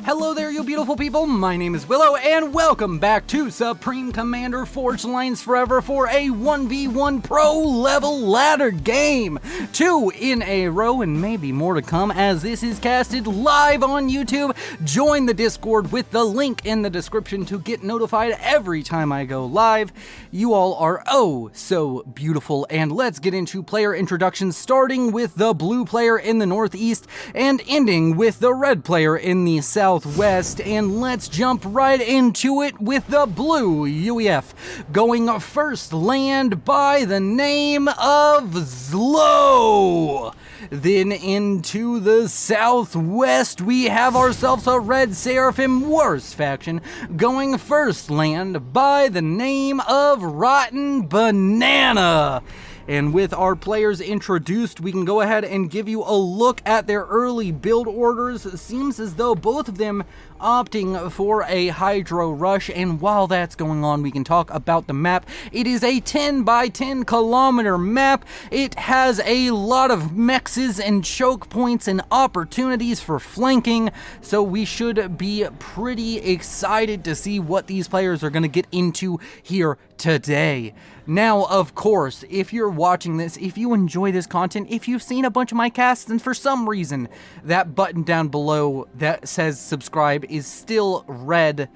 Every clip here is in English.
Hello there, you beautiful people. My name is Willow, and welcome back to Supreme Commander Forged Alliance Forever for a 1v1 pro level ladder game. 2 in a row, and maybe more to come as this is casted live on YouTube. Join the Discord with the link in the description to get notified every time I go live. You all are oh so beautiful, and let's get into player introductions, starting with the blue player in the northeast and ending with the red player in the southwest, and let's jump right into it with the blue UEF. Going first, land by the name of ZLOvax. Then into the southwest, we have ourselves a red Seraphim Wars faction. Going first, land by the name of RamboBanana. And with our players introduced, we can go ahead and give you a look at their early build orders. It seems as though both of them opting for a Hydro Rush, and while that's going on, we can talk about the map. It is a 10 by 10 kilometer map. It has a lot of mexes and choke points and opportunities for flanking, so we should be pretty excited to see what these players are going to get into here today. Now, of course, if you're watching this, if you enjoy this content, if you've seen a bunch of my casts and for some reason that button down below that says subscribe is still red,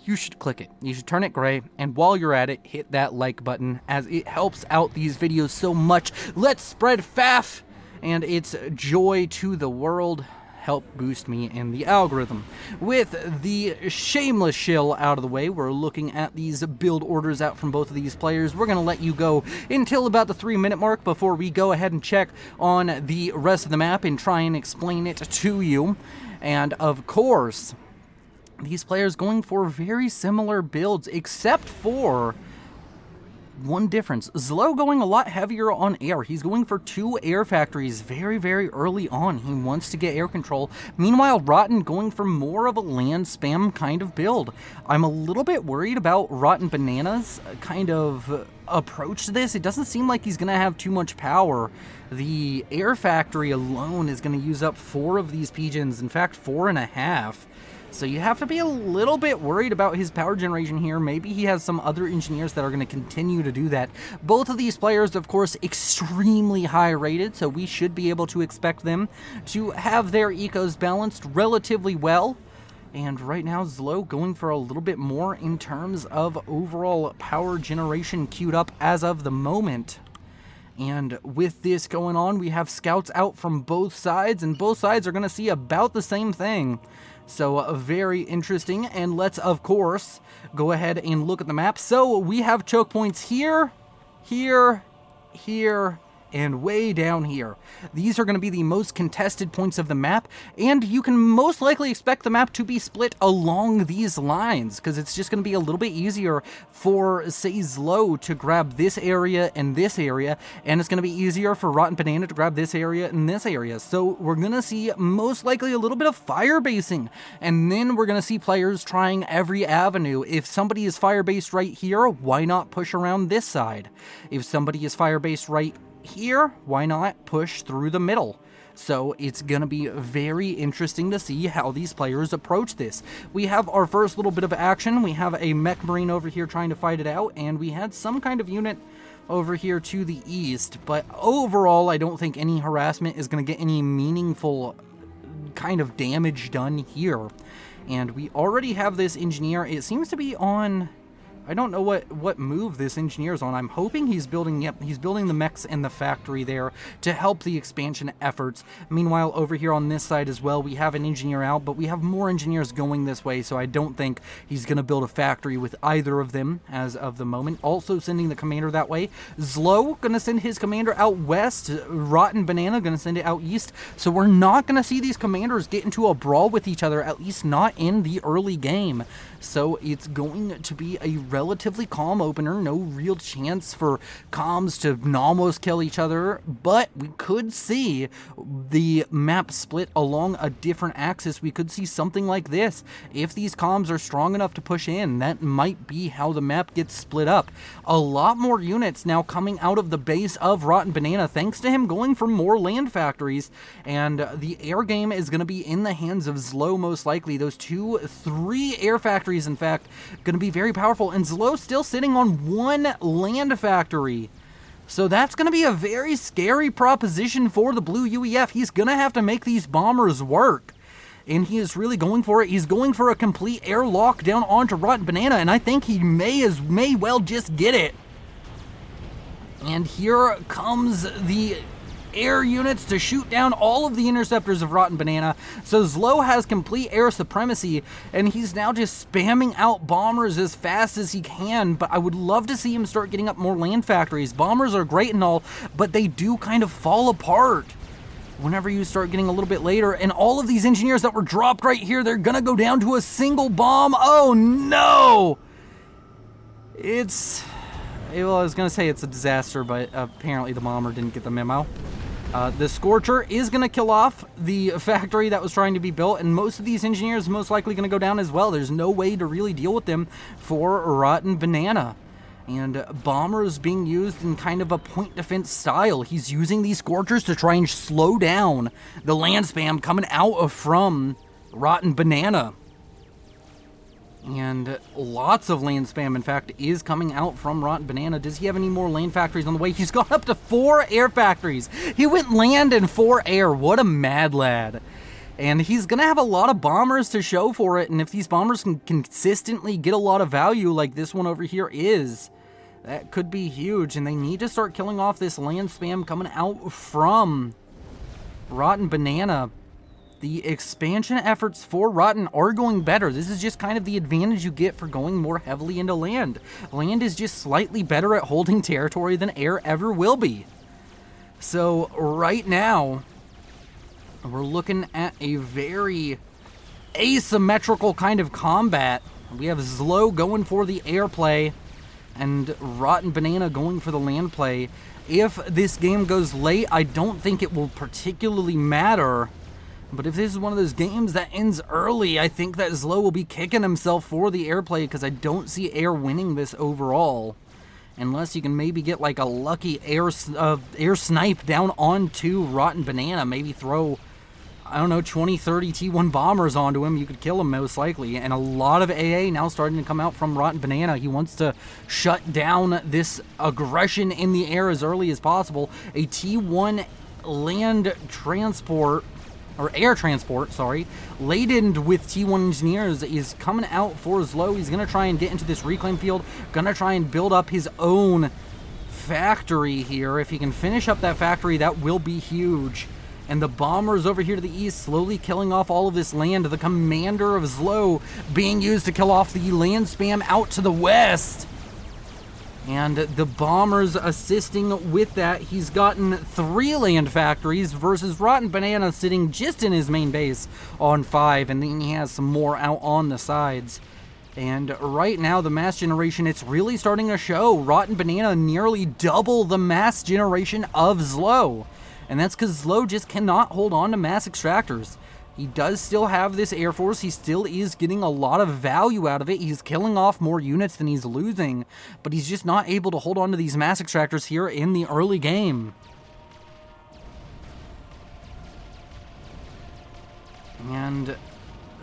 you should click it. You should turn it gray, and while you're at it, hit that like button as it helps out these videos so much. Let's spread FAF and its joy to the world. Help boost me in the algorithm. With the shameless shill out of the way, we're looking at these build orders out from both of these players. We're going to let you go until about the 3-minute mark before we go ahead and check on the rest of the map and try and explain it to you. And of course, these players going for very similar builds, except for one difference. ZLOvax going a lot heavier on air. He's going for 2 air factories very, very early on. He wants to get air control. Meanwhile, Rotten going for more of a land spam kind of build. I'm a little bit worried about RamboBanana's kind of approach to this. It doesn't seem like he's going to have too much power. The air factory alone is going to use up 4 of these pigeons. In fact, 4.5. So you have to be a little bit worried about his power generation here. Maybe he has some other engineers that are going to continue to do that. Both of these players, of course, extremely high rated, so we should be able to expect them to have their ecos balanced relatively well. And right now, ZLOvax going for a little bit more in terms of overall power generation queued up as of the moment. And with this going on, we have scouts out from both sides, and both sides are going to see about the same thing. So very interesting, and let's of course go ahead and look at the map. So we have choke points here, here, here, and way down here. These are going to be the most contested points of the map, and you can most likely expect the map to be split along these lines, because it's just going to be a little bit easier for, say, ZLOvax to grab this area and this area, and it's going to be easier for RamboBanana to grab this area and this area. So we're going to see most likely a little bit of fire basing, and then we're going to see players trying every avenue. If somebody is fire based right here, why not push around this side? If somebody is fire based right here, why not push through the middle? So it's gonna be very interesting to see how these players approach this. We have our first little bit of action. We have a mech marine over here trying to fight it out, and we had some kind of unit over here to the east, but overall I don't think any harassment is going to get any meaningful kind of damage done here. And we already have this engineer. It seems to be on, I don't know what move this engineer's on. I'm hoping he's building, yep, he's building the mechs in the factory there to help the expansion efforts. Meanwhile, over here on this side as well, we have an engineer out, but we have more engineers going this way, so I don't think he's going to build a factory with either of them as of the moment. Also sending the commander that way. ZLOvax going to send his commander out west. RamboBanana going to send it out east. So we're not going to see these commanders get into a brawl with each other, at least not in the early game. So it's going to be a relatively calm opener. No real chance for comms to almost kill each other, but we could see the map split along a different axis. We could see something like this. If these comms are strong enough to push in, that might be how the map gets split up. A lot more units now coming out of the base of RottenBanana, thanks to him going for more land factories, and the air game is going to be in the hands of ZLO most likely. Those 3 air factories, in fact, going to be very powerful, and ZLO still sitting on 1 land factory. So that's going to be a very scary proposition for the blue UEF. He's going to have to make these bombers work. And he is really going for it. He's going for a complete air lockdown onto RottenBanana, and I think he may well just get it. And here comes the air units to shoot down all of the interceptors of RottenBanana. So ZLO has complete air supremacy, and he's now just spamming out bombers as fast as he can, but I would love to see him start getting up more land factories. Bombers are great and all, but they do kind of fall apart whenever you start getting a little bit later, and all of these engineers that were dropped right here, they're gonna go down to a single bomb. Oh no! Well, I was gonna say it's a disaster, but apparently the bomber didn't get the memo. The Scorcher is going to kill off the factory that was trying to be built, and most of these engineers most likely going to go down as well. There's no way to really deal with them for RottenBanana. And bombers being used in kind of a point defense style. He's using these Scorchers to try and slow down the land spam coming out from RottenBanana. And lots of land spam, in fact, is coming out from RottenBanana. Does he have any more land factories on the way? He's gone up to 4 air factories. He went land and 4 air. What a mad lad. And he's going to have a lot of bombers to show for it. And if these bombers can consistently get a lot of value like this one over here is, that could be huge. And they need to start killing off this land spam coming out from RottenBanana. The expansion efforts for Rotten are going better. This is just kind of the advantage you get for going more heavily into land. Land is just slightly better at holding territory than air ever will be. So right now, we're looking at a very asymmetrical kind of combat. We have ZLO going for the air play and RottenBanana going for the land play. If this game goes late, I don't think it will particularly matter. But if this is one of those games that ends early, I think that ZLO will be kicking himself for the air play, because I don't see air winning this overall. Unless you can maybe get like a lucky air snipe down onto RottenBanana. Maybe throw, I don't know, 20, 30 T1 bombers onto him. You could kill him most likely. And a lot of AA now starting to come out from RottenBanana. He wants to shut down this aggression in the air as early as possible. A T1 land transport, or air transport, sorry, laden with T1 engineers is coming out for ZLO. He's going to try and get into this reclaim field, going to try and build up his own factory here. If he can finish up that factory, that will be huge. And the bombers over here to the east slowly killing off all of this land. The commander of ZLO being used to kill off the land spam out to the west. And the bombers assisting with that. He's gotten 3 land factories versus RottenBanana sitting just in his main base on 5. And then he has some more out on the sides. And right now, the mass generation, it's really starting to show. RottenBanana nearly double the mass generation of ZLO. And that's because ZLO just cannot hold on to mass extractors. He does still have this Air Force. He still is getting a lot of value out of it. He's killing off more units than he's losing, but he's just not able to hold on to these mass extractors here in the early game. And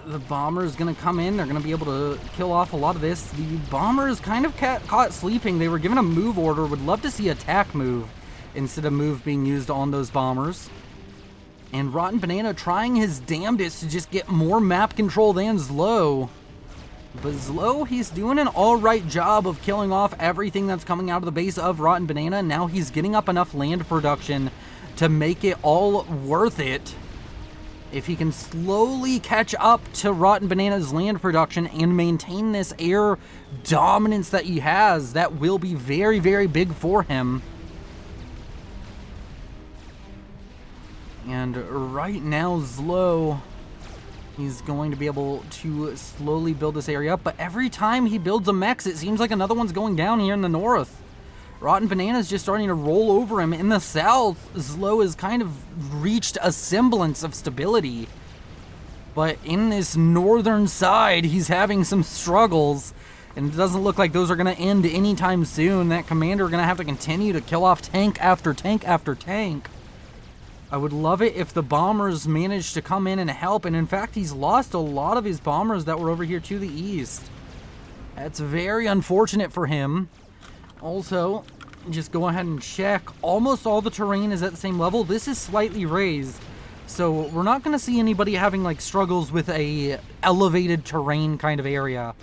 the bomber is going to come in. They're going to be able to kill off a lot of this. The bomber is kind of caught sleeping. They were given a move order. Would love to see attack move instead of move being used on those bombers. And RottenBanana trying his damnedest to just get more map control than ZLO. But ZLO, he's doing an alright job of killing off everything that's coming out of the base of RottenBanana. Now he's getting up enough land production to make it all worth it. If he can slowly catch up to RottenBanana's land production and maintain this air dominance that he has, that will be very, very big for him. And right now, ZLO He's going to be able to slowly build this area up, but every time he builds a mech, it seems like another one's going down here in the north. RamboBanana is just starting to roll over him. In the south, ZLO has kind of reached a semblance of stability. But in this northern side, he's having some struggles. And it doesn't look like those are going to end anytime soon. That commander are going to have to continue to kill off tank after tank after tank. I would love it if the bombers managed to come in and help. And in fact, he's lost a lot of his bombers that were over here to the east. That's very unfortunate for him. Also, just go ahead and check. Almost all the terrain is at the same level. This is slightly raised. So we're not going to see anybody having like struggles with a elevated terrain kind of area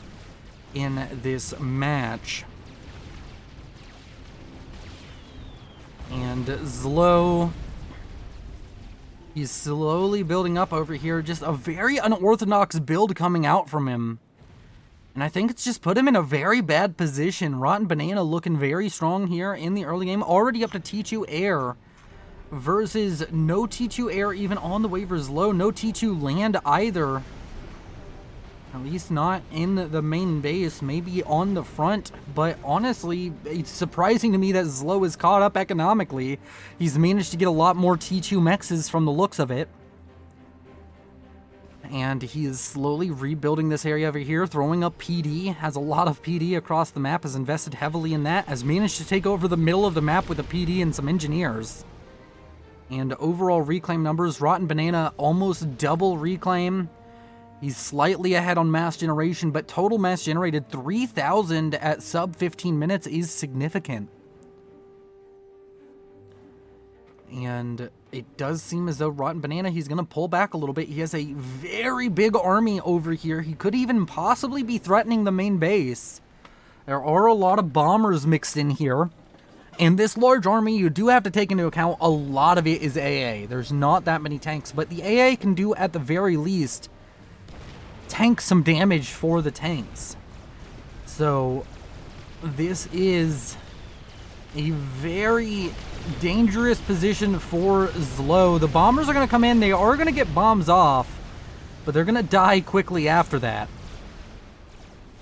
in this match. And ZLO, he's slowly building up over here. Just a very unorthodox build coming out from him. And I think it's just put him in a very bad position. RamboBanana looking very strong here in the early game. Already up to T2 Air versus no T2 Air even on the way for ZLO. No T2 land either. At least not in the main base. Maybe on the front. But honestly, it's surprising to me that ZLO is caught up economically. He's managed to get a lot more T2 mexes from the looks of it. And he is slowly rebuilding this area over here, throwing up PD, has a lot of PD across the map, has invested heavily in that, has managed to take over the middle of the map with a PD and some engineers. And overall reclaim numbers, RamboBanana almost double reclaim. He's slightly ahead on mass generation, but total mass generated 3,000 at sub 15 minutes is significant. And it does seem as though RamboBanana, he's going to pull back a little bit. He has a very big army over here. He could even possibly be threatening the main base. There are a lot of bombers mixed in here. And this large army, you do have to take into account a lot of it is AA. There's not that many tanks, but the AA can do at the very least tank some damage for the tanks. So this is a very dangerous position for ZLO. The bombers are going to come in. They are going to get bombs off, but they're going to die quickly after that.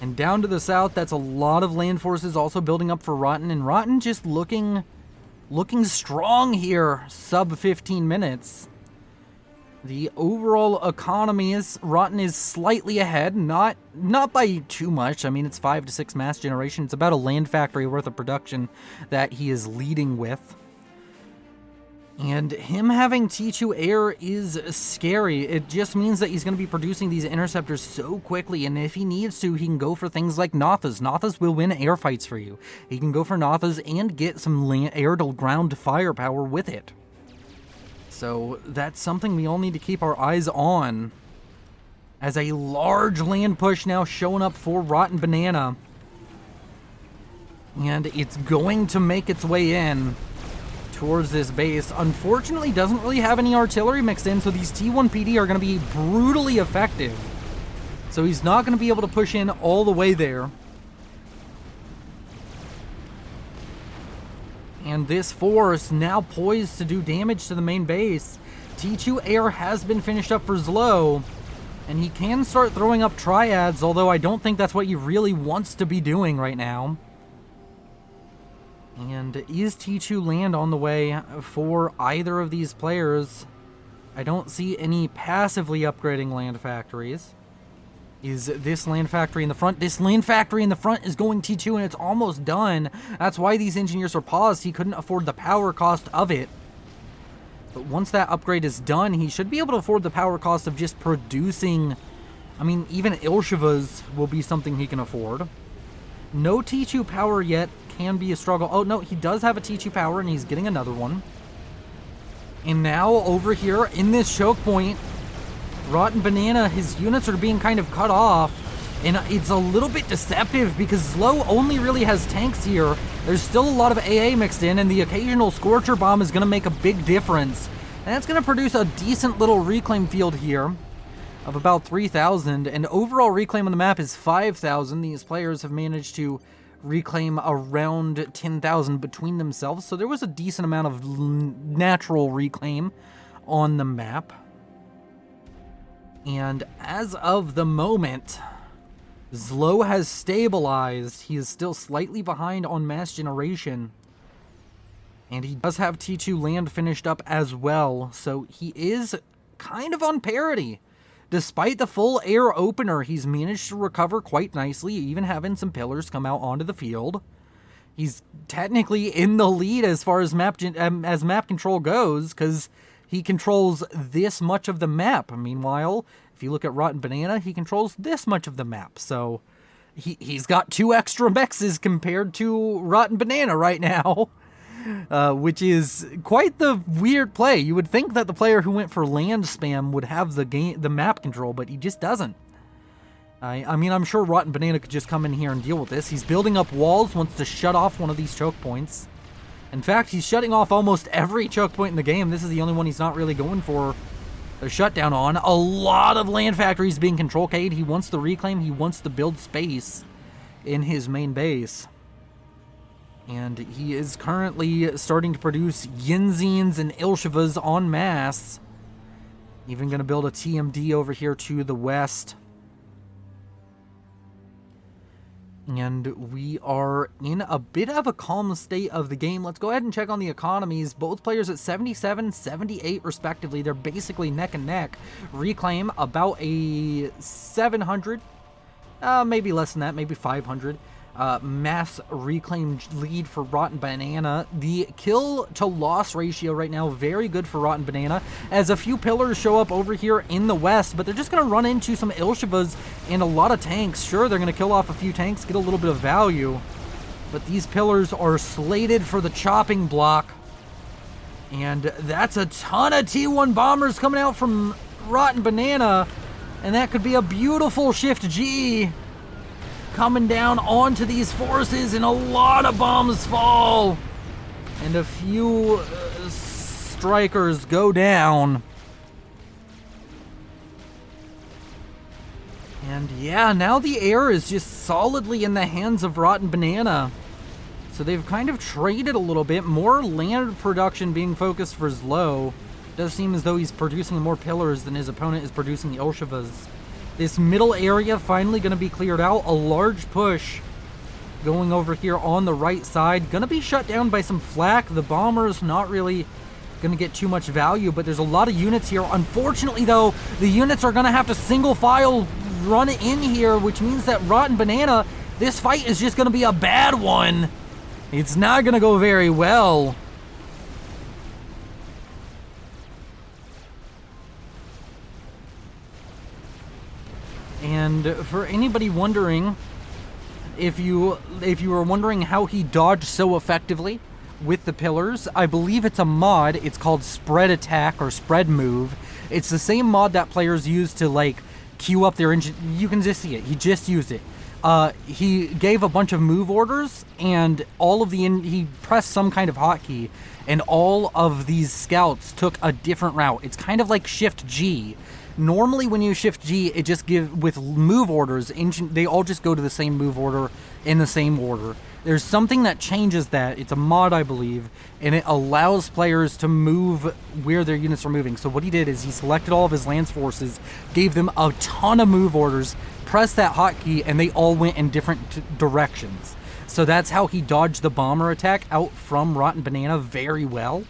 And down to the south, that's a lot of land forces also building up for Rotten. And Rotten just looking strong here, sub 15 minutes. The overall economy is, Rotten is slightly ahead, not by too much. I mean, it's 5 to 6 mass generation. It's about a land factory worth of production that he is leading with. And him having T2 Air is scary. It just means that he's going to be producing these interceptors so quickly, and if he needs to, he can go for things like Nothas. Nothas will win air fights for you. He can go for Nothas and get some air-to-ground firepower with it. So that's something we all need to keep our eyes on. As a large land push now showing up for RamboBanana. And it's going to make its way in towards this base. Unfortunately, doesn't really have any artillery mixed in, so these T1 PD are going to be brutally effective. So he's not going to be able to push in all the way there. And this force now poised to do damage to the main base. T2 Air has been finished up for ZLO, and he can start throwing up triads, although I don't think that's what he really wants to be doing right now. And is T2 land on the way for either of these players? I don't see any passively upgrading land factories. Is this land factory in the front? This land factory in the front is going T2 and it's almost done. That's why these engineers are paused. He couldn't afford the power cost of it. But once that upgrade is done, he should be able to afford the power cost of just producing. I mean, even Ilshevas will be something he can afford. No T2 power yet. Can be a struggle. Oh, no, he does have a T2 power, and he's getting another one. And now, over here, in this choke point, RamboBanana, his units are being kind of cut off, and it's a little bit deceptive, because ZLO only really has tanks here. There's still a lot of AA mixed in, and the occasional Scorcher Bomb is going to make a big difference. And that's going to produce a decent little reclaim field here of about 3,000, and overall reclaim on the map is 5,000. These players have managed to reclaim around 10,000 between themselves, so there was a decent amount of natural reclaim on the map. And as of the moment, ZLO has stabilized. He is still slightly behind on mass generation. And he does have T2 land finished up as well. So he is kind of on parity. Despite the full air opener, he's managed to recover quite nicely, even having some pillars come out onto the field. He's technically in the lead as far as map control goes, because he controls this much of the map. Meanwhile, if you look at RamboBanana, he controls this much of the map. So he's got 2 extra mexes compared to RamboBanana right now. Which is quite the weird play. You would think that the player who went for land spam would have the map control, but he just doesn't. I mean, I'm sure RamboBanana could just come in here and deal with this. He's building up walls, wants to shut off one of these choke points. In fact, he's shutting off almost every choke point in the game. This is the only one he's not really going for a shutdown on. A lot of land factories being control K'd. He wants the reclaim. He wants to build space in his main base. And he is currently starting to produce Yinzines and Ilshivas en masse. Even going to build a TMD over here to the west. And we are in a bit of a calm state of the game. Let's go ahead and check on the economies. Both players at 77, 78 respectively. They're basically neck and neck. Reclaim about a 700. Maybe less than that, maybe 500. Mass reclaim lead for RamboBanana. The kill to loss ratio right now, very good for RamboBanana, as a few pillars show up over here in the west, but they're just going to run into some Ilshivas and a lot of tanks. Sure, they're going to kill off a few tanks, get a little bit of value, but these pillars are slated for the chopping block, and that's a ton of T1 bombers coming out from RamboBanana, and that could be a beautiful shift G coming down onto these forces, and a lot of bombs fall, and a few strikers go down. And yeah, now the air is just solidly in the hands of RamboBanana. So they've kind of traded a little bit. More land production being focused for ZLO. Does seem as though he's producing more pillars than his opponent is producing the Ilshivas. This middle area finally going to be cleared out. A large push going over here on the right side. Going to be shut down by some flak. The bombers not really going to get too much value, but there's a lot of units here. Unfortunately, though, the units are going to have to single file run in here, which means that RamboBanana, this fight is just going to be a bad one. It's not going to go very well. And for anybody wondering, if you were wondering how he dodged so effectively with the pillars, I believe it's a mod. It's called Spread Attack or Spread Move. It's the same mod that players use to like queue up their engine. You can just see it. He just used it. He gave a bunch of move orders, and he pressed some kind of hotkey, and all of these scouts took a different route. It's kind of like Shift G. Normally when you Shift G, it just with move orders, they all just go to the same move order in the same order. There's something that changes that. It's a mod, I believe, and it allows players to move where their units are moving. So what he did is he selected all of his lance forces, gave them a ton of move orders, pressed that hotkey, and they all went in different directions. So that's how he dodged the bomber attack out from RamboBanana very well.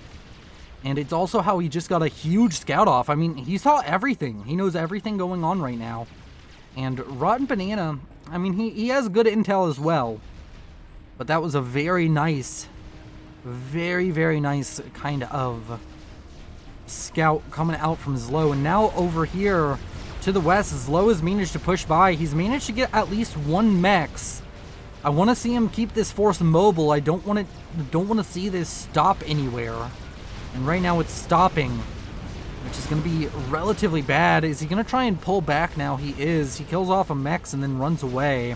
And it's also how he just got a huge scout off. I mean, he saw everything. He knows everything going on right now. And RamboBanana, I mean, he has good intel as well. But that was a very nice, very, very nice kind of scout coming out from ZLO. And now over here to the west, ZLO has managed to push by. He's managed to get at least one mex. I want to see him keep this force mobile. I don't want to see this stop anywhere. And right now it's stopping, which is going to be relatively bad. Is he going to try and pull back now? He is. He kills off a mex and then runs away.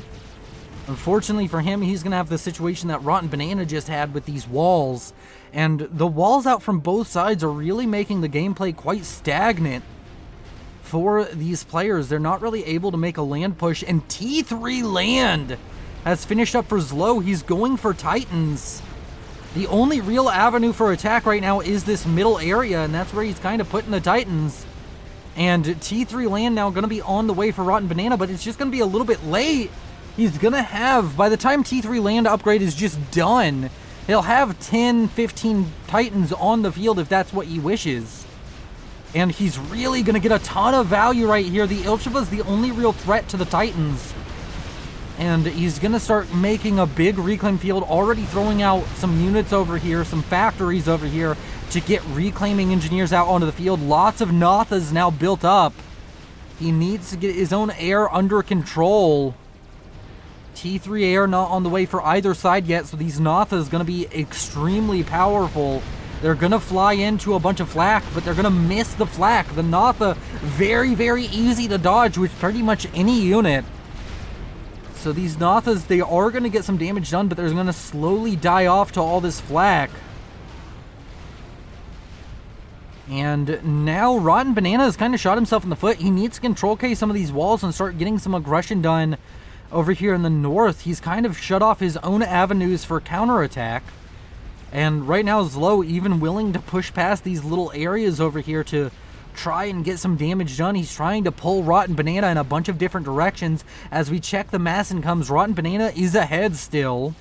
Unfortunately for him, he's going to have the situation that RamboBanana just had with these walls. And the walls out from both sides are really making the gameplay quite stagnant for these players. They're not really able to make a land push. And T3 land has finished up for ZLO. He's going for Titans. The only real avenue for attack right now is this middle area, and that's where he's kind of putting the Titans. And T3 land now going to be on the way for Rotten Banana, but it's just going to be a little bit late. He's going to have, by the time T3 land upgrade is just done, he'll have 10, 15 Titans on the field if that's what he wishes. And he's really going to get a ton of value right here. The Ilchiva's the only real threat to the Titans. And he's going to start making a big reclaim field, already throwing out some units over here, some factories over here to get reclaiming engineers out onto the field. Lots of Nathas now built up. He needs to get his own air under control. T3 air not on the way for either side yet, so these Nathas going to be extremely powerful. They're going to fly into a bunch of flak, but they're going to miss the flak. The Natha, very, very easy to dodge with pretty much any unit. So these Nathas, they are going to get some damage done, but they're going to slowly die off to all this flak. And now Rotten Banana has kind of shot himself in the foot. He needs to control K some of these walls and start getting some aggression done over here in the north. He's kind of shut off his own avenues for counterattack. And right now ZLO even willing to push past these little areas over here to try and get some damage done. He's trying to pull Rotten Banana in a bunch of different directions. As we check the mass incomes, Rotten Banana is ahead still.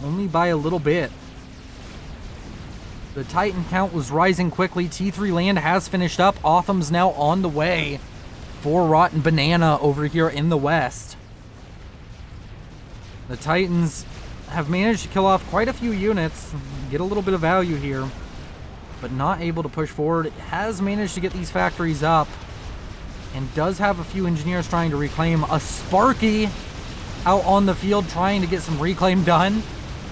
Only by a little bit. The Titan count was rising quickly. T3 land has finished up. Otham's now on the way for Rotten Banana over here in the west. The Titans have managed to kill off quite a few units, get a little bit of value here, but not able to push forward. It has managed to get these factories up and does have a few engineers trying to reclaim. A Sparky out on the field trying to get some reclaim done.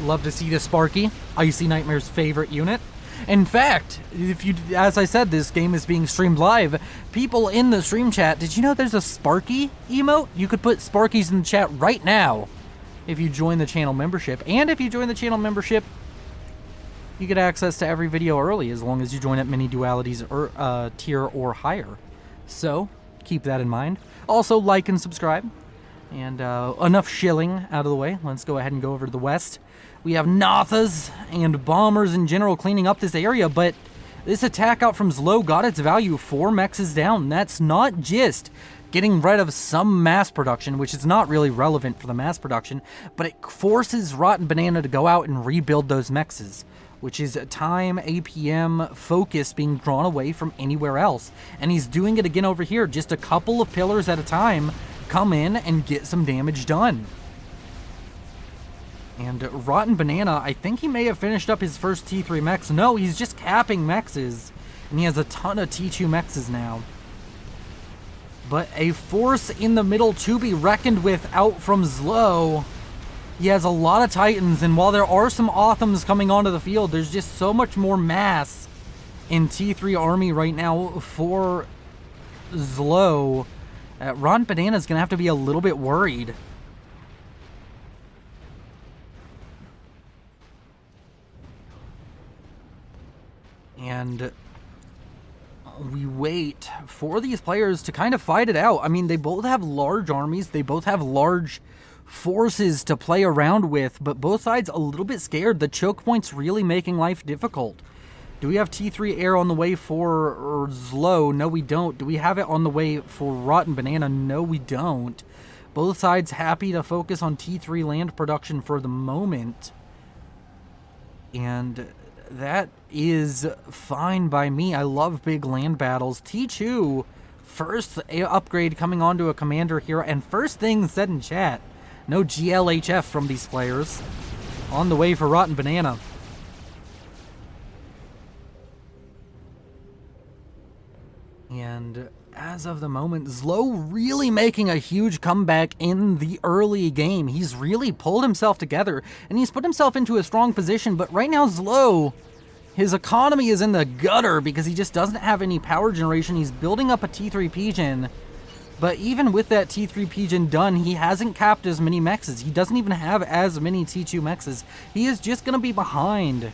Love to see the Sparky, Icy Nightmare's favorite unit. In fact, as I said, this game is being streamed live. People in the stream chat, did you know there's a Sparky emote? You could put Sparkies in the chat right now if you join the channel membership. And if you join the channel membership, you get access to every video early as long as you join at mini dualities or tier or higher. So keep that in mind. Also like and subscribe. And enough shilling out of the way. Let's go ahead and go over to the west. We have Nathas and bombers in general cleaning up this area, but this attack out from ZLO got its value. 4 mechs is down. That's not just getting rid of some mass production, which is not really relevant for the mass production, but it forces Rotten Banana to go out and rebuild those mechs, which is time, APM, focus being drawn away from anywhere else. And he's doing it again over here. Just a couple of pillars at a time come in and get some damage done. And Rotten Banana, I think he may have finished up his first T3 mechs. No, he's just capping mechs, and he has a ton of T2 mechs now. But a force in the middle to be reckoned with out from ZLO. He has a lot of Titans, and while there are some Othams coming onto the field, there's just so much more mass in T3 army right now for ZLO. Rotten Banana's going to have to be a little bit worried. And we wait for these players to kind of fight it out. I mean, they both have large armies. They both have large forces to play around with, but both sides a little bit scared. The choke point's really making life difficult. Do we have T3 air on the way for ZLO? No, we don't. Do we have it on the way for Rotten Banana? No, we don't. Both sides happy to focus on T3 land production for the moment. And that is fine by me. I love big land battles. T2, first upgrade coming onto a commander here. And first thing said in chat, no GLHF from these players. On the way for Rotten Banana. And as of the moment, ZLO really making a huge comeback in the early game. He's really pulled himself together, and he's put himself into a strong position, but right now ZLO, his economy is in the gutter because he just doesn't have any power generation. He's building up a T3 Pigeon, but even with that T3 Pigeon done, he hasn't capped as many mechs. He doesn't even have as many T2 mechs. He is just going to be behind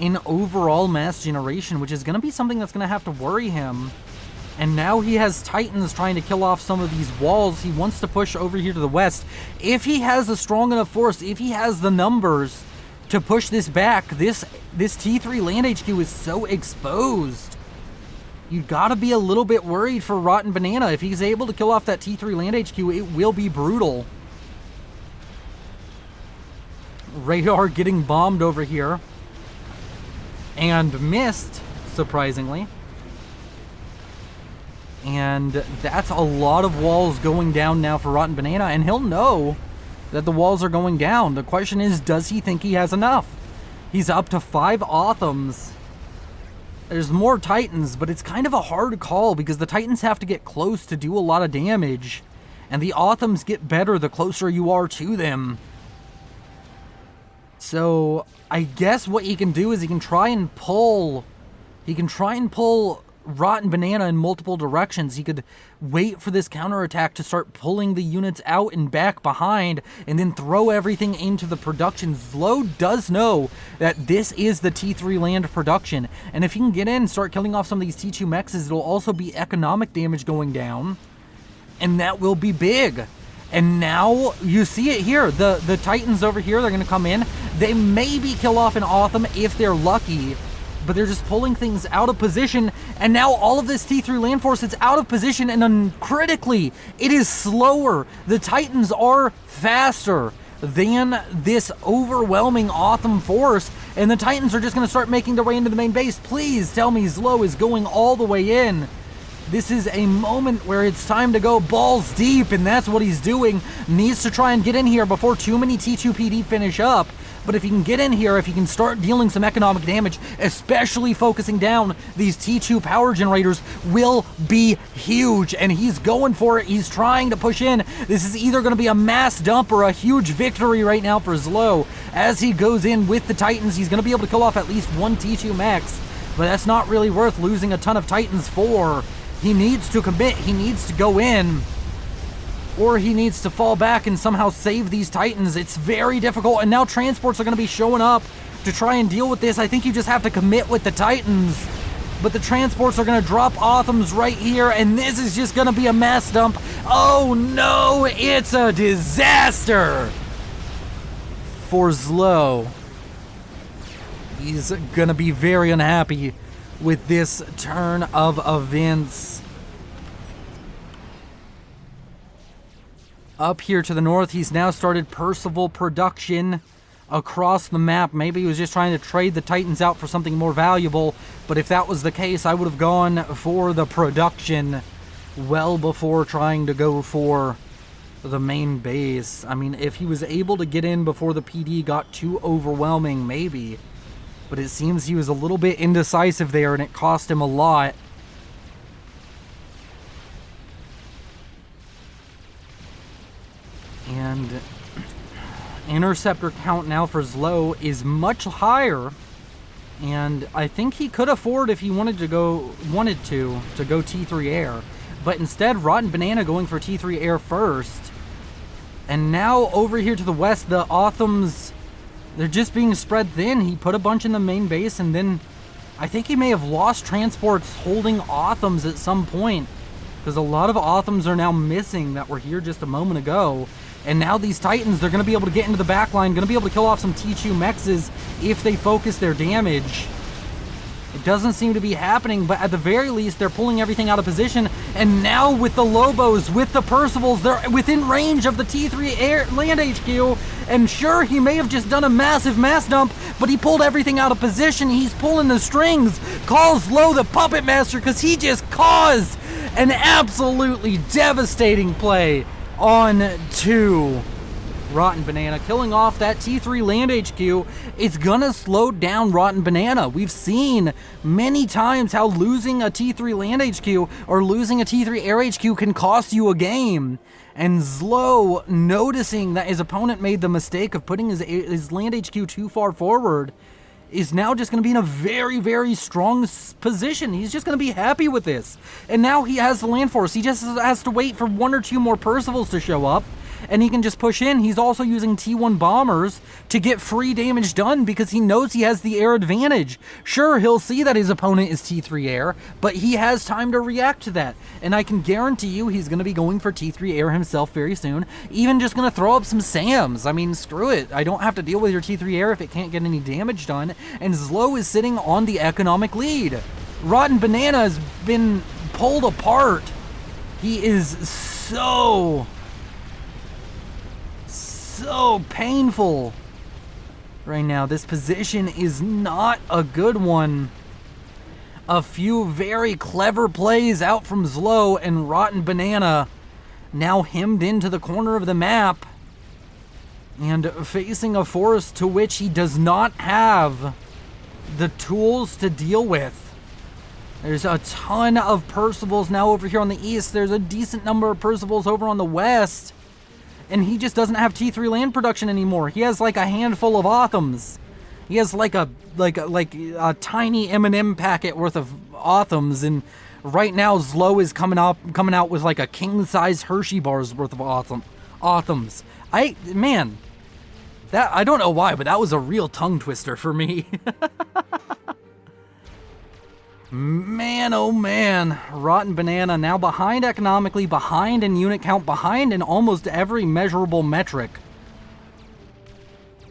in overall mass generation, which is going to be something that's going to have to worry him. And now he has Titans trying to kill off some of these walls. He wants to push over here to the west. If he has a strong enough force, if he has the numbers to push this back, this T3 land HQ is so exposed. you gotta be a little bit worried for RamboBanana. If he's able to kill off that T3 land HQ, it will be brutal. Radar getting bombed over here. And missed, surprisingly. And that's a lot of walls going down now for RamboBanana, and he'll know that the walls are going down. The question is, does he think he has enough? He's up to 5 Authams. There's more Titans, but it's kind of a hard call because the Titans have to get close to do a lot of damage. And the Authams get better the closer you are to them. So I guess what he can do is he can try and pull RamboBanana in multiple directions. He could wait for this counterattack to start pulling the units out and back behind and then throw everything into the production. ZLO does know that this is the T3 land production, and if he can get in and start killing off some of these T2 mexes, it'll also be economic damage going down, and that will be big. And now you see it here. The Titans over here, they're going to come in. They maybe kill off an Autham if they're lucky, but they're just pulling things out of position, and now all of this T3 land force is out of position, and critically, it is slower. The Titans are faster than this overwhelming Autham force, and the Titans are just going to start making their way into the main base. Please tell me ZLO is going all the way in. This is a moment where it's time to go balls deep, and that's what he's doing. Needs to try and get in here before too many T2 PD finish up. But if he can get in here, if he can start dealing some economic damage, especially focusing down these T2 power generators, will be huge. And he's going for it. He's trying to push in. This is either going to be a mass dump or a huge victory right now for ZLO. As he goes in with the Titans, he's going to be able to kill off at least 1 T2 max. But that's not really worth losing a ton of Titans for. He needs to commit. He needs to go in. Or he needs to fall back and somehow save these Titans. It's very difficult, and now transports are going to be showing up to try and deal with this. I think you just have to commit with the Titans. But the transports are going to drop Authams right here, and this is just going to be a mass dump. Oh no, it's a disaster for ZLO. He's going to be very unhappy with this turn of events. Up here to the north, he's now started Percival production across the map. Maybe he was just trying to trade the Titans out for something more valuable, but if that was the case, I would have gone for the production well before trying to go for the main base. I mean, if he was able to get in before the PD got too overwhelming, maybe. But it seems he was a little bit indecisive there, and it cost him a lot. And interceptor count now for ZLO is much higher, and I think he could afford, if he wanted to go T3 air, but instead RamboBanana going for T3 air first. And now over here to the west, the Authams, they're just being spread thin. He put a bunch in the main base, and then I think he may have lost transports holding Authams at some point, because a lot of Authams are now missing that were here just a moment ago. And now these Titans, they're going to be able to get into the back line, going to be able to kill off some T2 mexes if they focus their damage. It doesn't seem to be happening, but at the very least, they're pulling everything out of position. And now with the Lobos, with the Percivals, they're within range of the T3 air land HQ. And sure, he may have just done a massive mass dump, but he pulled everything out of position. He's pulling the strings. Calls ZLO the Puppet Master because he just caused an absolutely devastating play on to RamboBanana, killing off that T3 land HQ. It's gonna slow down RamboBanana. We've seen many times how losing a T3 land HQ or losing a T3 air HQ can cost you a game. And ZLO, noticing that his opponent made the mistake of putting his land HQ too far forward, is now just going to be in a very, very strong position. He's just going to be happy with this. And now he has the land force. He just has to wait for 1 or 2 more Percivals to show up, and he can just push in. He's also using T1 bombers to get free damage done because he knows he has the air advantage. Sure, he'll see that his opponent is T3 air, but he has time to react to that. And I can guarantee you he's going to be going for T3 air himself very soon. Even just going to throw up some SAMs. I mean, screw it. I don't have to deal with your T3 air if it can't get any damage done. And ZLO is sitting on the economic lead. RamboBanana has been pulled apart. He is so painful right now. This position is not a good one. A few very clever plays out from ZLO, and RamboBanana now hemmed into the corner of the map and facing a force to which he does not have the tools to deal with. There's a ton of Percivals now over here on the east. There's a decent number of Percivals over on the west. And he just doesn't have T3 land production anymore. He has like a handful of Othams. He has like a tiny M&M packet worth of Othams, and right now ZLO is coming out with like a king-size Hershey bars worth of Othams. Man, that I don't know why, but that was a real tongue twister for me. Man, oh man, RamboBanana now behind economically, behind in unit count, behind in almost every measurable metric.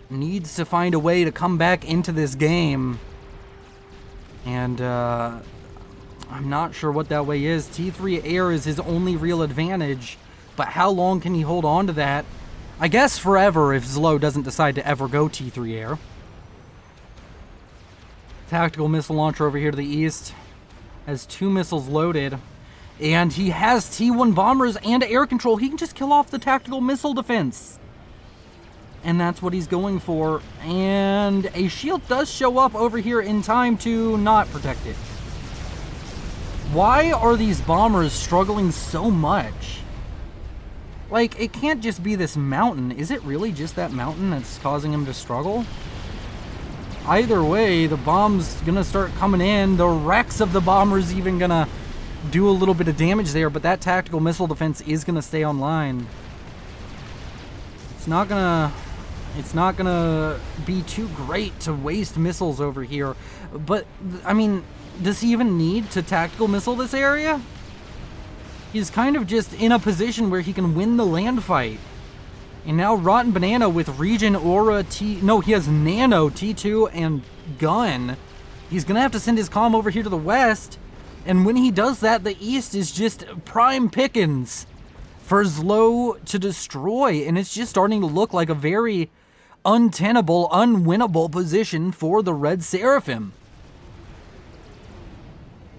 Needs to find a way to come back into this game. And I'm not sure what that way is. T3 air is his only real advantage, but how long can he hold on to that? I guess forever if ZLO doesn't decide to ever go T3 air. Tactical missile launcher over here to the east has 2 missiles loaded, and he has T1 bombers and air control. He can just kill off the tactical missile defense, and that's what he's going for. And a shield does show up over here in time to not protect it. Why are these bombers struggling so much? Like, it can't just be this mountain. Is it really just that mountain that's causing him to struggle? Either way, the bomb's gonna start coming in. The wrecks of the bomber's even gonna do a little bit of damage there, but that tactical missile defense is gonna stay online. It's not gonna be too great to waste missiles over here. But, I mean, does he even need to tactical missile this area? He's kind of just in a position where he can win the land fight. And now RamboBanana with Regen, Aura, he has Nano, T2, and Gun. He's going to have to send his comm over here to the west. And when he does that, the east is just prime pickings for ZLO to destroy. And it's just starting to look like a very untenable, unwinnable position for the Red Seraphim.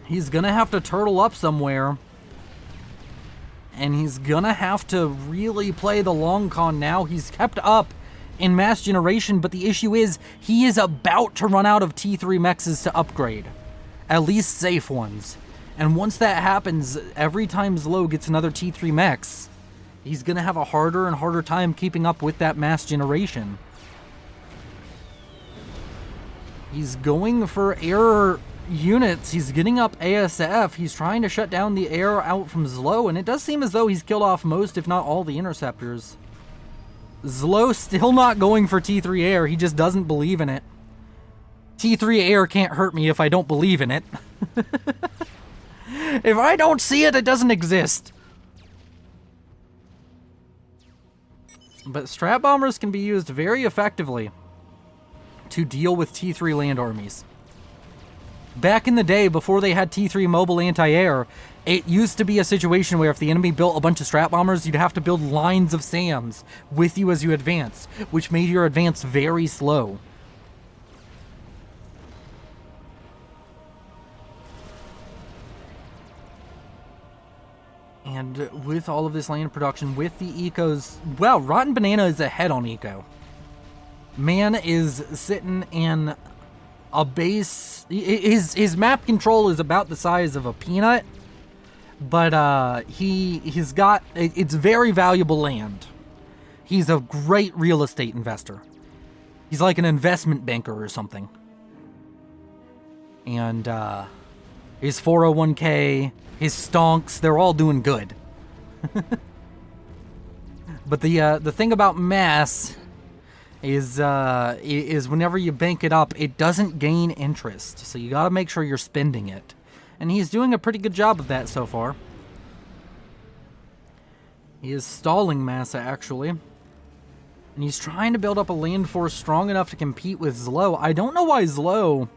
He's going to have to turtle up somewhere. And he's gonna have to really play the long con now. He's kept up in mass generation, but the issue is he is about to run out of T3 mexes to upgrade. At least safe ones. And once that happens, every time ZLO gets another T3 mex, he's gonna have a harder and harder time keeping up with that mass generation. He's going for air units. He's getting up ASF. He's trying to shut down the air out from ZLO, and it does seem as though he's killed off most, if not all, the interceptors. ZLO still not going for T3 air. He just doesn't believe in it. T3 air can't hurt me if I don't believe in it. If I don't see it, it doesn't exist. But strat bombers can be used very effectively to deal with T3 land armies. Back in the day, before they had T3 mobile anti-air, it used to be a situation where if the enemy built a bunch of strat bombers, you'd have to build lines of SAMs with you as you advance, which made your advance very slow. And with all of this land production, with the ecos, well, RamboBanana is ahead on eco. Man is sitting in a base. His map control is about the size of a peanut, but he's got, it's very valuable land. He's a great real estate investor. He's like an investment banker or something. And his 401k, his stonks, they're all doing good. But the thing about mass is whenever you bank it up, it doesn't gain interest. So you got to make sure you're spending it. And he's doing a pretty good job of that so far. He is stalling massa, actually. And he's trying to build up a land force strong enough to compete with ZLO. I don't know why ZLO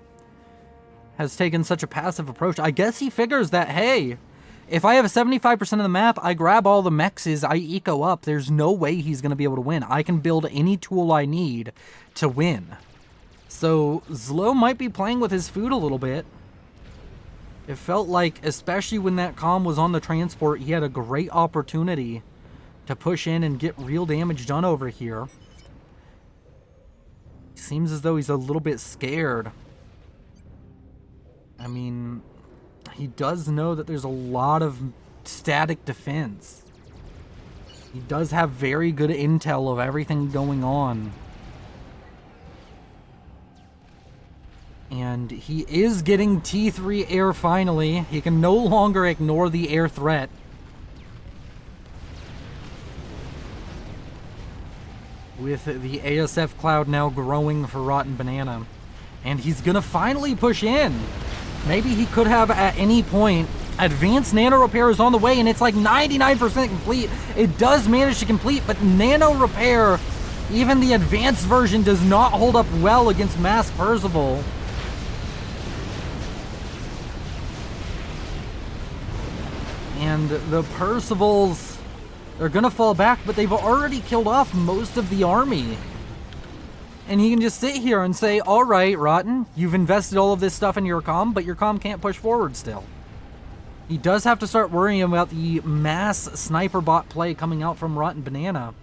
has taken such a passive approach. I guess he figures that, hey, if I have 75% of the map, I grab all the mexes, I eco up, there's no way he's going to be able to win. I can build any tool I need to win. So ZLO might be playing with his food a little bit. It felt like, especially when that comm was on the transport, he had a great opportunity to push in and get real damage done over here. Seems as though he's a little bit scared. I mean, he does know that there's a lot of static defense. He does have very good intel of everything going on. And he is getting T3 air finally. He can no longer ignore the air threat. With the ASF cloud now growing for RamboBanana. And he's gonna finally push in. Maybe he could have at any point. Advanced nano repair is on the way and it's like 99% complete. It does manage to complete, but nano repair, even the advanced version, does not hold up well against mass Percival. And the Percivals are gonna fall back, but they've already killed off most of the army. And he can just sit here and say, all right, Rotten, you've invested all of this stuff in your comm, but your comm can't push forward still. He does have to start worrying about the mass sniper bot play coming out from RamboBanana.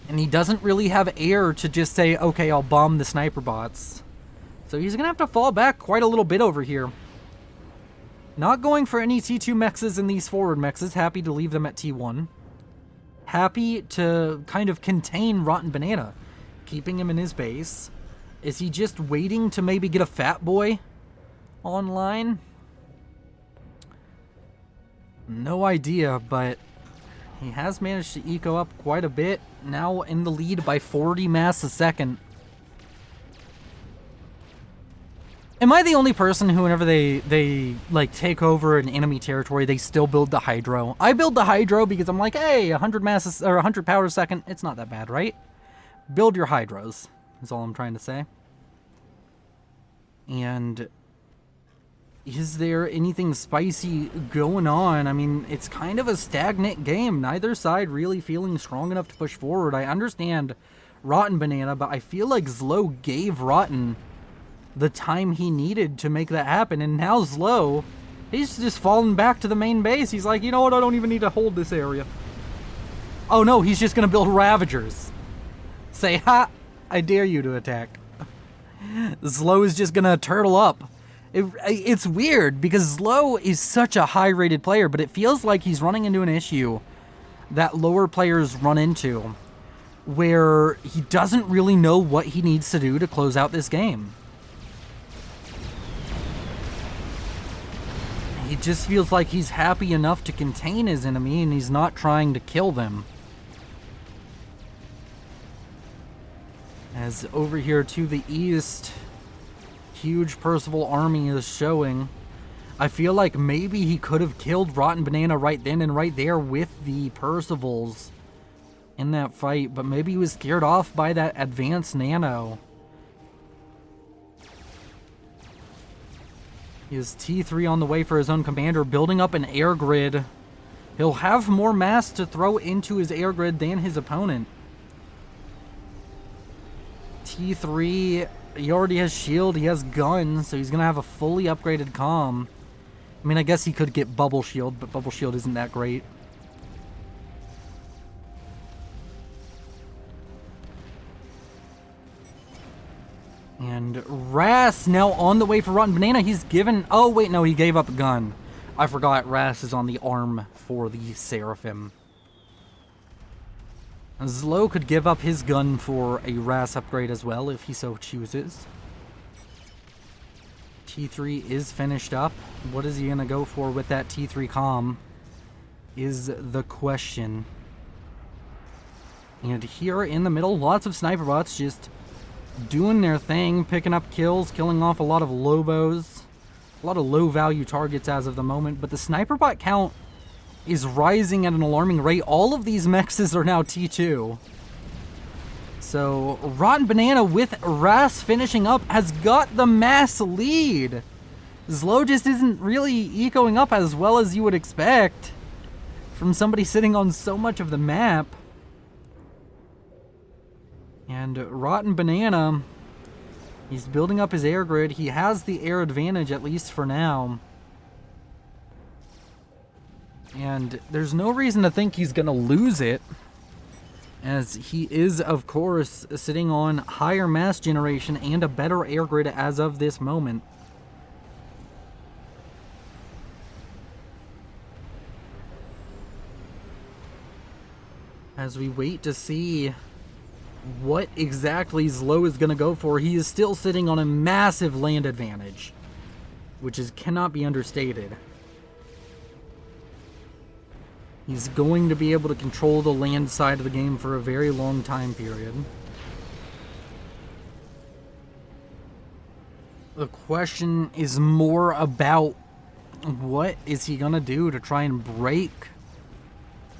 And he doesn't really have air to just say, okay, I'll bomb the sniper bots. So he's gonna have to fall back quite a little bit over here. Not going for any T2 mexes in these forward mexes, happy to leave them at T1. Happy to kind of contain RamboBanana, keeping him in his base. Is he just waiting to maybe get a fat boy online? No idea, but he has managed to eco up quite a bit. Now in the lead by 40 mass a second. Am I the only person who, whenever they like take over an enemy territory, they still build the hydro? I build the hydro because I'm like, hey, 100 masses or 100 power a second, it's not that bad, right? Build your hydros, is all I'm trying to say. And is there anything spicy going on? I mean, it's kind of a stagnant game. Neither side really feeling strong enough to push forward. I understand RamboBanana, but I feel like ZLO gave Rotten the time he needed to make that happen, and now ZLO, he's just fallen back to the main base. He's like, you know what, I don't even need to hold this area. Oh no, he's just gonna build Ravagers. Say, ha, I dare you to attack. ZLO is just gonna turtle up. It's weird, because ZLO is such a high-rated player, but it feels like he's running into an issue that lower players run into, where he doesn't really know what he needs to do to close out this game. He just feels like he's happy enough to contain his enemy and he's not trying to kill them. As over here to the east, huge Percival army is showing. I feel like maybe he could have killed RamboBanana right then and right there with the Percivals in that fight, but maybe he was scared off by that advanced nano. He has T3 on the way for his own commander, building up an air grid. He'll have more mass to throw into his air grid than his opponent. T3, he already has shield, he has guns, so he's going to have a fully upgraded comm. I mean, I guess he could get bubble shield, but bubble shield isn't that great. And Ras now on the way for RamboBanana. He's given... Oh, wait, no, he gave up a gun. I forgot Ras is on the arm for the Seraphim. ZLO could give up his gun for a Ras upgrade as well, if he so chooses. T3 is finished up. What is he going to go for with that T3 comm is the question. And here in the middle, lots of sniper bots just doing their thing, picking up kills, killing off a lot of Lobos. A lot of low value targets as of the moment, but the sniper bot count is rising at an alarming rate. All of these mexes are now T2. So RamboBanana with Ras finishing up has got the mass lead. ZLO just isn't really ecoing up as well as you would expect from somebody sitting on so much of the map. And RamboBanana, he's building up his air grid. He has the air advantage, at least for now. And there's no reason to think he's going to lose it, as he is, of course, sitting on higher mass generation and a better air grid as of this moment. As we wait to see what exactly ZLO is going to go for, he is still sitting on a massive land advantage, which cannot be understated. He's going to be able to control the land side of the game for a very long time period. The question is more about what is he going to do to try and break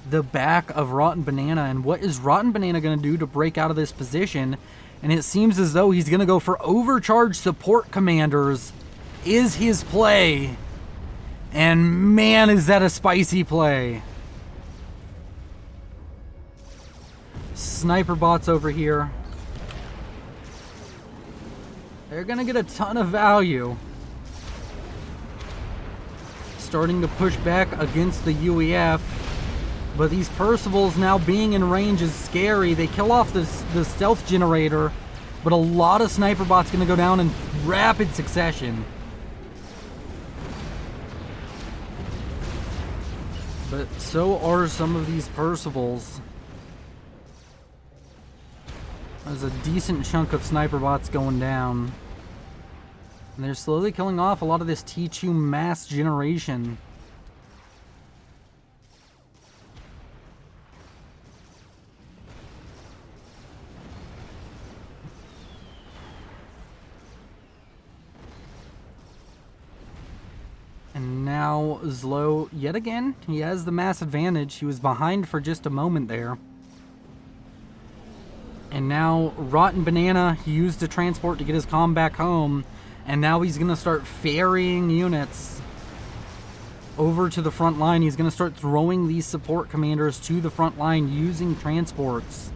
the back of RamboBanana, and what is RamboBanana going to do to break out of this position. And it seems as though he's going to go for overcharged support commanders is his play. And man, is that a spicy play. Sniper bots over here. They're going to get a ton of value. Starting to push back against the UEF. But these Percivals now being in range is scary. They kill off the stealth generator, but a lot of sniper bots going to go down in rapid succession. But so are some of these Percivals. There's a decent chunk of sniper bots going down. And they're slowly killing off a lot of this T2 mass generation. And now ZLO, yet again, he has the mass advantage. He was behind for just a moment there. And now RamboBanana, he used the transport to get his comm back home. And now he's going to start ferrying units over to the front line. He's going to start throwing these support commanders to the front line using transports.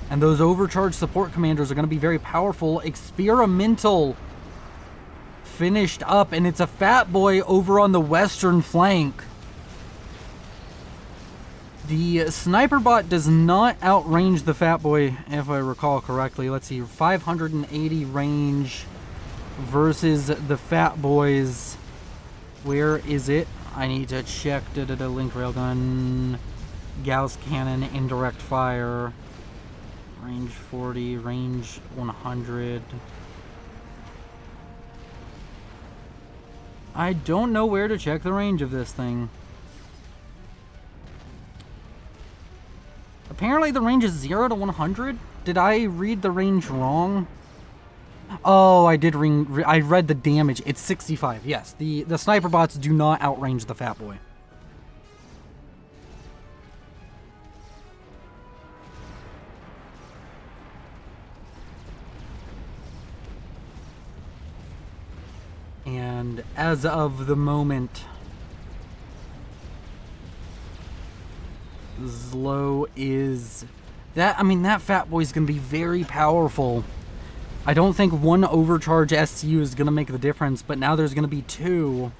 And those overcharged support commanders are going to be very powerful. Experimental finished up, and it's a Fat Boy over on the western flank. The sniper bot does not outrange the Fat Boy, if I recall correctly. Let's see, 580 range versus the Fat Boys. Where is it? I need to check. Linked railgun, Gauss cannon, indirect fire, range 40, range 100. I don't know where to check the range of this thing. Apparently the range is 0 to 100. Did I read the range wrong? Oh, I did I read the damage. It's 65. Yes, the sniper bots do not outrange the Fat Boy. And as of the moment, ZLO is that. I mean, that Fat Boy's gonna be very powerful. I don't think one overcharge SCU is gonna make the difference, but now there's gonna be two.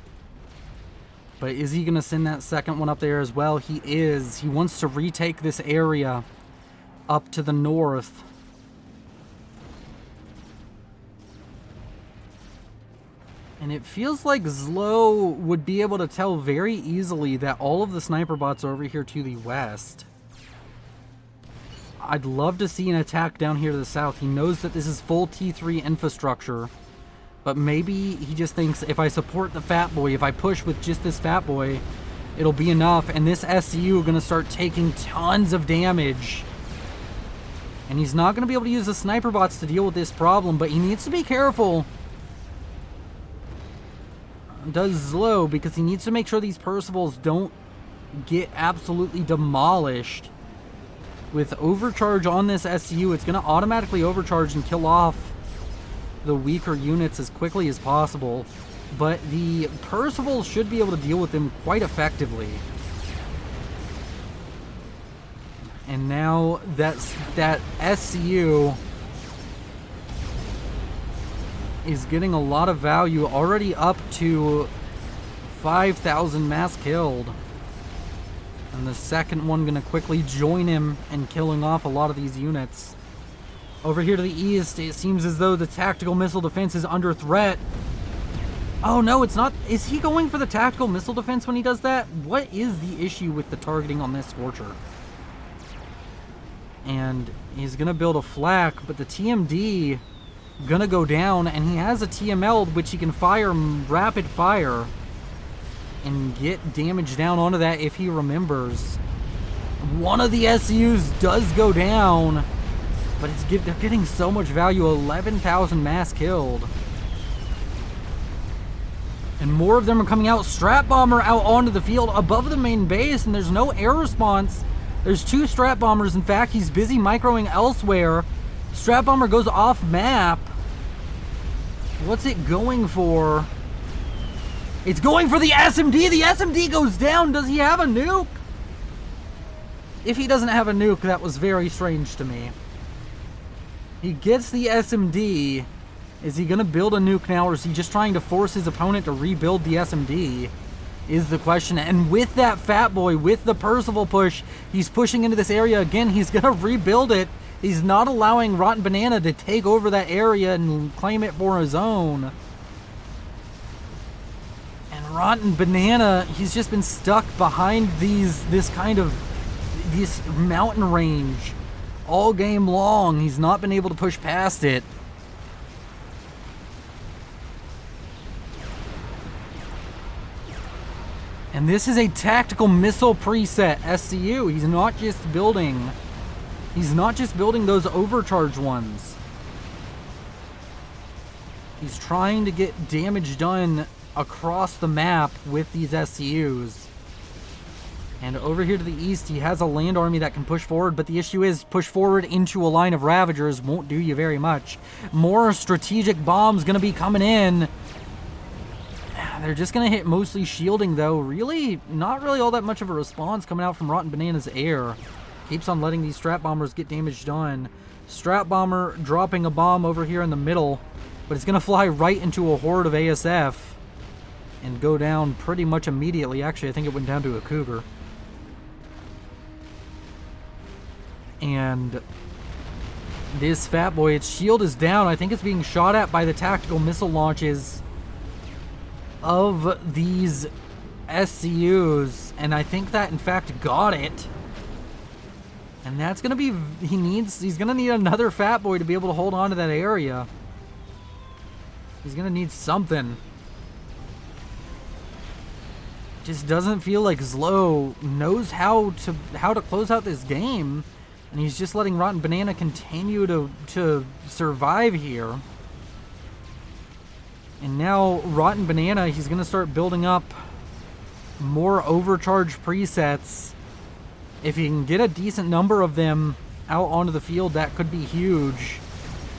But is he gonna send that second one up there as well? He is. He wants to retake this area up to the north. And it feels like ZLO would be able to tell very easily that all of the sniper bots are over here to the west. I'd love to see an attack down here to the south. He knows that this is full T3 infrastructure. But maybe he just thinks, if I support the Fat Boy, if I push with just this Fat Boy, it'll be enough. And this SCU are going to start taking tons of damage. And he's not going to be able to use the sniper bots to deal with this problem, but he needs to be careful. Does ZLO, because he needs to make sure these Percivals don't get absolutely demolished With overcharge on this SCU, it's going to automatically overcharge and kill off the weaker units as quickly as possible. But the Percival should be able to deal with them quite effectively. And now that SCU is getting a lot of value, already up to 5,000 mass killed. And the second one gonna quickly join him and killing off a lot of these units. Over here to the east, it seems as though the tactical missile defense is under threat. Oh no, it's not. Is he going for the tactical missile defense when he does that? What is the issue with the targeting on this Scorcher? And he's gonna build a flak, but the TMD gonna go down, and he has a TML which he can fire rapid fire and get damage down onto that if he remembers. One of the SCUs does go down, but they're getting so much value, 11,000 mass killed. And more of them are coming out. Strat Bomber out onto the field above the main base, and there's no air response. There's 2 Strat Bombers. In fact, he's busy microing elsewhere. Strat Bomber goes off map. What's it going for? It's going for the SMD. The SMD goes down. Does he have a nuke? If he doesn't have a nuke, that was very strange to me. He gets the SMD. Is he going to build a nuke now, or is he just trying to force his opponent to rebuild the SMD? Is the question. And with that Fat Boy, with the Percival push, he's pushing into this area again. He's going to rebuild it. He's not allowing Rotten Banana to take over that area and claim it for his own. And Rotten Banana, he's just been stuck behind this mountain range all game long. He's not been able to push past it. And this is a tactical missile preset SCU. He's not just building those overcharge ones. He's trying to get damage done across the map with these SCUs. And over here to the east, he has a land army that can push forward, but the issue is push forward into a line of Ravagers won't do you very much. More strategic bombs gonna be coming in. They're just going to hit mostly shielding, though. Really, not really all that much of a response coming out from Rotten Banana's air. Keeps on letting these Strat Bombers get damage done. Strat Bomber dropping a bomb over here in the middle, but it's going to fly right into a horde of ASF and go down pretty much immediately. Actually, I think it went down to a Cougar. And this Fat Boy, its shield is down. I think it's being shot at by the tactical missile launches of these SCUs, and I think that in fact got it. And that's gonna be, he's gonna need another Fat Boy to be able to hold on to that area. He's gonna need something. Just doesn't feel like ZLO knows how to close out this game, and he's just letting Rotten Banana continue to survive here. And now Rotten Banana, he's going to start building up more overcharge presets. If he can get a decent number of them out onto the field, that could be huge.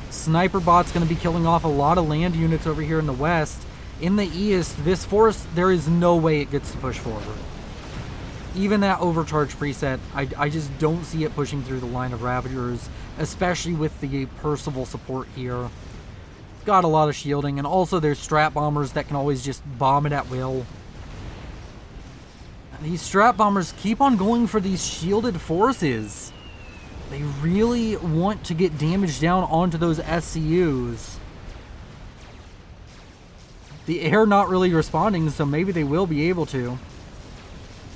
Sniper Bot's going to be killing off a lot of land units over here in the west. In the east, this force, there is no way it gets to push forward. Even that overcharge preset, I just don't see it pushing through the line of Ravagers, especially with the Percival support here. Got a lot of shielding, and also there's Strat Bombers that can always just bomb it at will. And these Strat Bombers keep on going for these shielded forces. They really want to get damage down onto those SCUs. The air not really responding, so maybe they will be able to.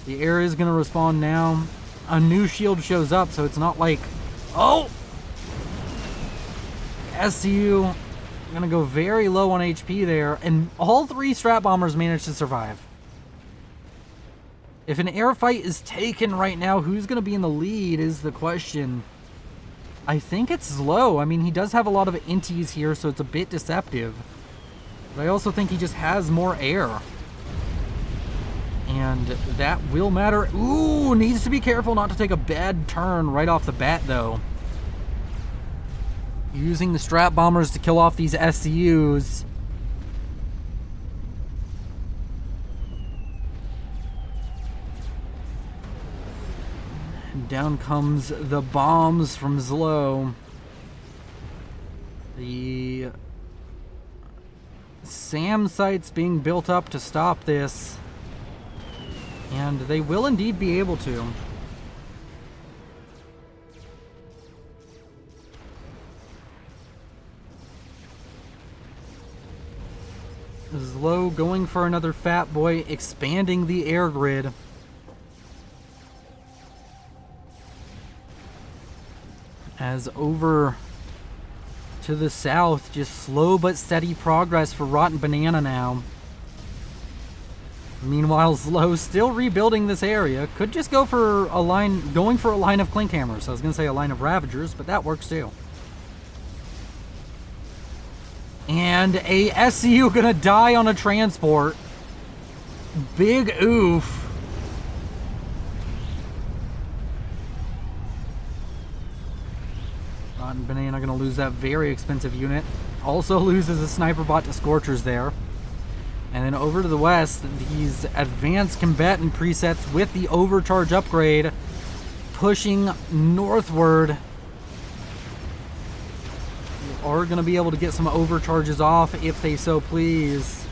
The air is going to respond now. A new shield shows up, so it's not like, oh! SCU... I'm going to go very low on HP there, and all 3 Strat Bombers managed to survive. If an air fight is taken right now, who's going to be in the lead is the question. I think it's ZLO. I mean, he does have a lot of inties here, so it's a bit deceptive. But I also think he just has more air. And that will matter. Ooh, needs to be careful not to take a bad turn right off the bat, though. Using the strap bombers to kill off these SCUs. And down comes the bombs from ZLO. The SAM sites being built up to stop this. And they will indeed be able to. ZLO going for another Fat Boy, expanding the air grid. As over to the south, just slow but steady progress for RamboBanana now. Meanwhile, ZLO still rebuilding this area. Could just go for a line, going for a line of Clink Hammers. I was going to say a line of Ravagers, but that works too. And a SCU gonna die on a transport. Big oof. RamboBanana gonna lose that very expensive unit. Also loses a sniper bot to Scorchers there. And then over to the west, these advanced combatant presets with the overcharge upgrade pushing northward. Are going to be able to get some overcharges off if they so please.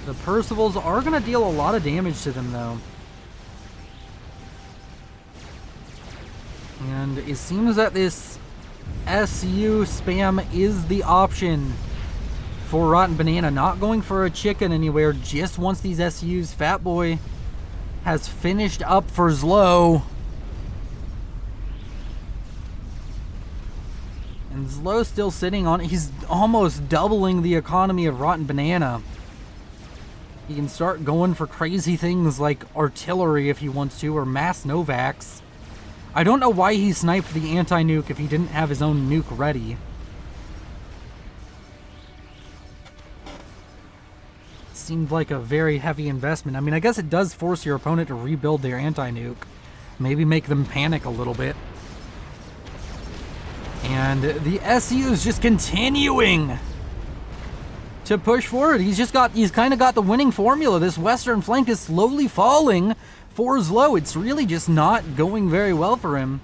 The Percivals are going to deal a lot of damage to them, though. And it seems that this SU spam is the option for RamboBanana. Not going for a chicken anywhere, just once these SUs. Fat Boy has finished up for ZLO. And ZLO still sitting on it. He's almost doubling the economy of RamboBanana. He can start going for crazy things like artillery if he wants to, or mass Novax. I don't know why he sniped the anti-nuke if he didn't have his own nuke ready. Seemed like a very heavy investment. I mean, I guess it does force your opponent to rebuild their anti-nuke. Maybe make them panic a little bit. And the SU is just continuing to push forward. He's kind of got the winning formula. This western flank is slowly falling for ZLO. It's really just not going very well for him.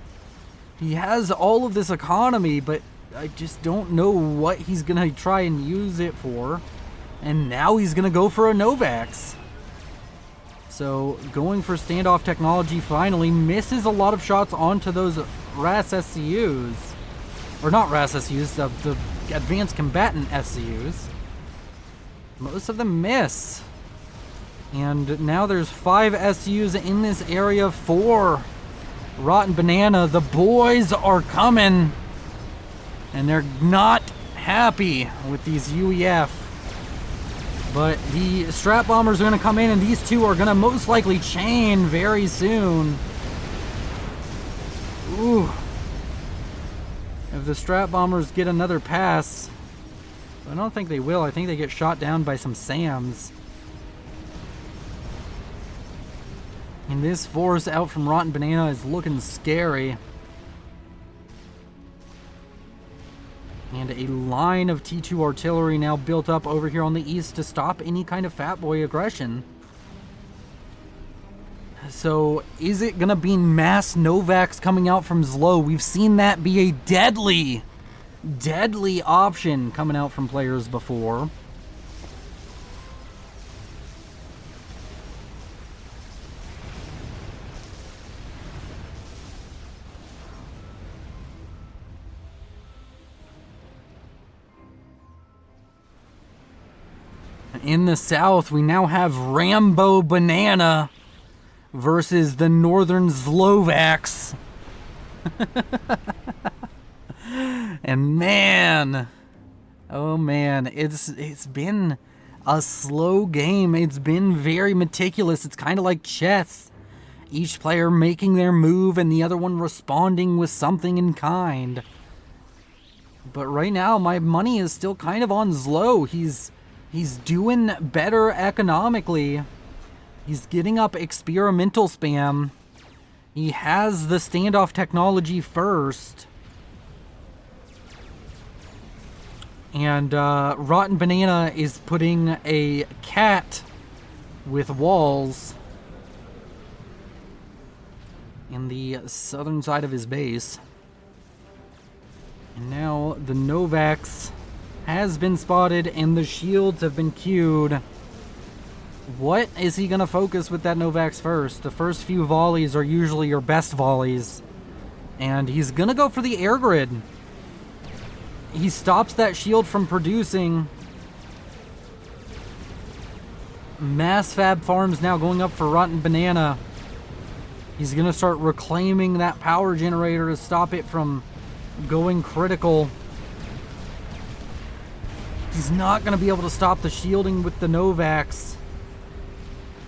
He has all of this economy, but I just don't know what he's going to try and use it for. And now he's going to go for a Novax. So going for standoff technology finally misses a lot of shots onto those RAS SCUs. Or not RAS SCUs, the advanced combatant SCUs. Most of them miss. And now there's 5 SCUs in this area for RamboBanana. The boys are coming. And they're not happy with these UEF. But the strap bombers are going to come in, and these two are going to most likely chain very soon. Ooh. If the strap bombers get another pass, I don't think they will. I think they get shot down by some SAMs. And this force out from RamboBanana is looking scary. And a line of T2 artillery now built up over here on the east to stop any kind of Fat Boy aggression. So, is it going to be mass Novax coming out from ZLO? We've seen that be a deadly option coming out from players before. In the south, we now have RamboBanana versus the northern ZLOvax. And man, oh man, it's been a slow game. It's been very meticulous. It's kind of like chess. Each player making their move and the other one responding with something in kind. But right now, my money is still kind of on ZLO. He's doing better economically. He's getting up experimental spam. He has the standoff technology first. And Rotten Banana is putting a cat with walls in the southern side of his base. And now the ZLOvax has been spotted and the shields have been queued. What is he going to focus with that ZLOvax first? The first few volleys are usually your best volleys. And he's going to go for the air grid. He stops that shield from producing. Mass fab farms now going up for Rotten Banana. He's going to start reclaiming that power generator to stop it from going critical. He's not going to be able to stop the shielding with the ZLOvax.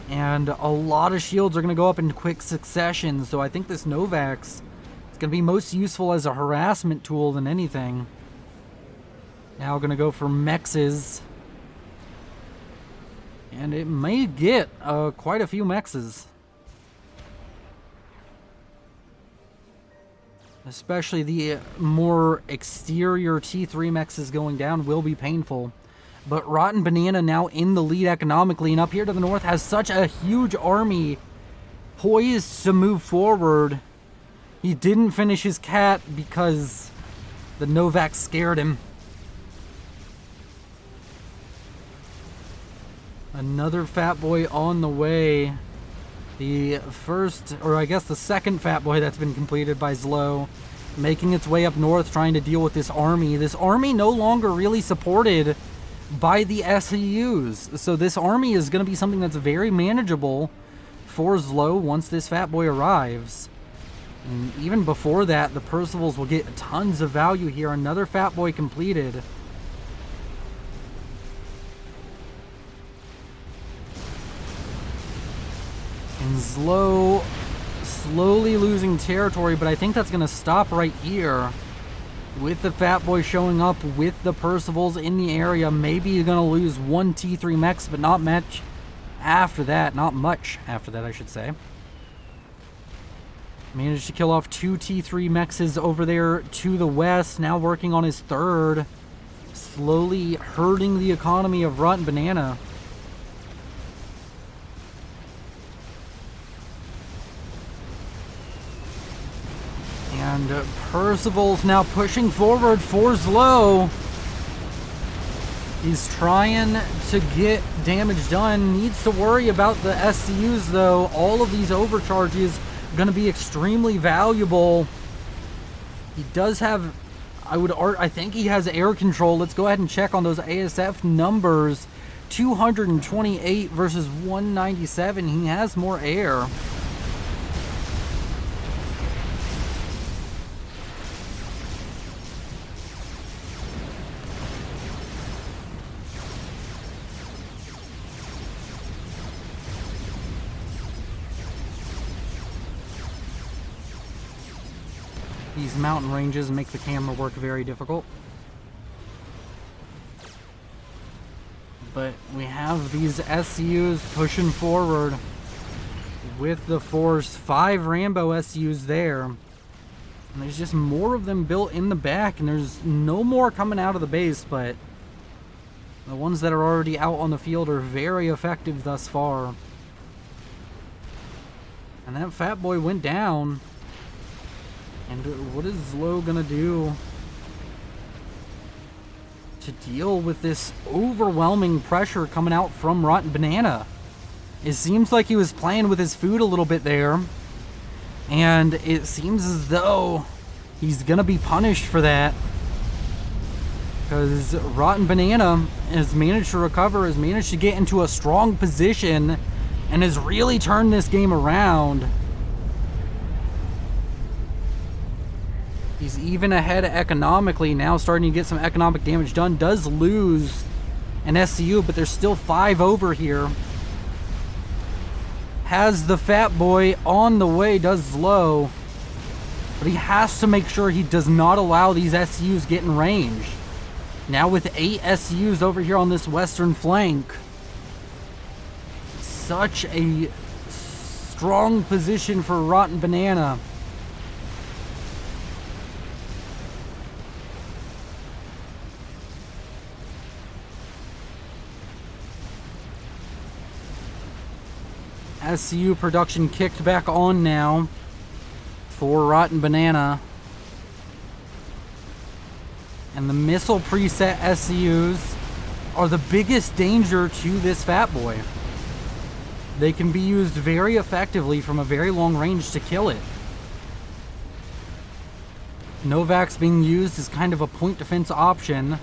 And a lot of shields are going to go up in quick succession. So I think this ZLOvax is going to be most useful as a harassment tool than anything. Now going to go for mexes. And it may get quite a few mexes. Especially the more exterior T3 mexes going down will be painful. But Rotten Banana now in the lead economically, and up here to the north has such a huge army poised to move forward. He didn't finish his cat because the ZLOvax scared him. Another Fat Boy on the way. The first, or I guess the second Fat Boy that's been completed by ZLO, making its way up north trying to deal with this army. This army no longer really supported by the SCUs. So this army is going to be something that's very manageable for ZLO once this Fat Boy arrives. And even before that, the Percivals will get tons of value here. Another Fat Boy completed. And ZLO slowly losing territory, but I think that's going to stop right here. With the Fat Boy showing up with the Percivals in the area, maybe you're going to lose one T3 mech, but not much after that. Not much after that, I should say. Managed to kill off two T3 mexes over there to the west. Now working on his third. Slowly hurting the economy of Rotten Banana. And Percival's now pushing forward for ZLO. He's trying to get damage done. Needs to worry about the SCUs though. All of these overcharges are going to be extremely valuable. He does have, I think he has air control. Let's go ahead and check on those ASF numbers. 228 versus 197. He has more air. These mountain ranges make the camera work very difficult. But we have these SCUs pushing forward with the force. 5 Rambo SCUs there. And there's just more of them built in the back, and there's no more coming out of the base, but the ones that are already out on the field are very effective thus far. And that Fat Boy went down. And what is ZLO gonna do to deal with this overwhelming pressure coming out from Rotten Banana? It seems like he was playing with his food a little bit there. And it seems as though he's gonna be punished for that. Because Rotten Banana has managed to recover, has managed to get into a strong position, and has really turned this game around. He's even ahead economically now, starting to get some economic damage done. Does lose an SCU, but there's still 5 over here. Has the Fat Boy on the way, does ZLO. But he has to make sure he does not allow these SCUs get in range. Now with 8 SCUs over here on this western flank, such a strong position for RamboBanana. SCU production kicked back on now for RamboBanana. And the missile preset SCUs are the biggest danger to this Fat Boy. They can be used very effectively from a very long range to kill it. ZLOvax being used as kind of a point defense option.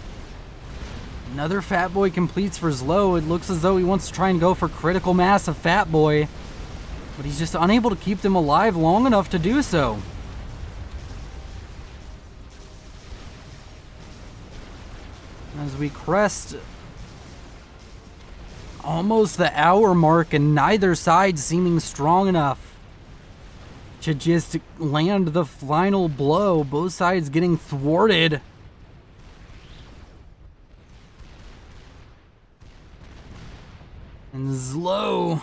Another Fat Boy completes for ZLO. It looks as though he wants to try and go for critical mass of Fat Boy, but he's just unable to keep them alive long enough to do so. As we crest almost the hour mark and neither side seeming strong enough to just land the final blow, both sides getting thwarted. And ZLO,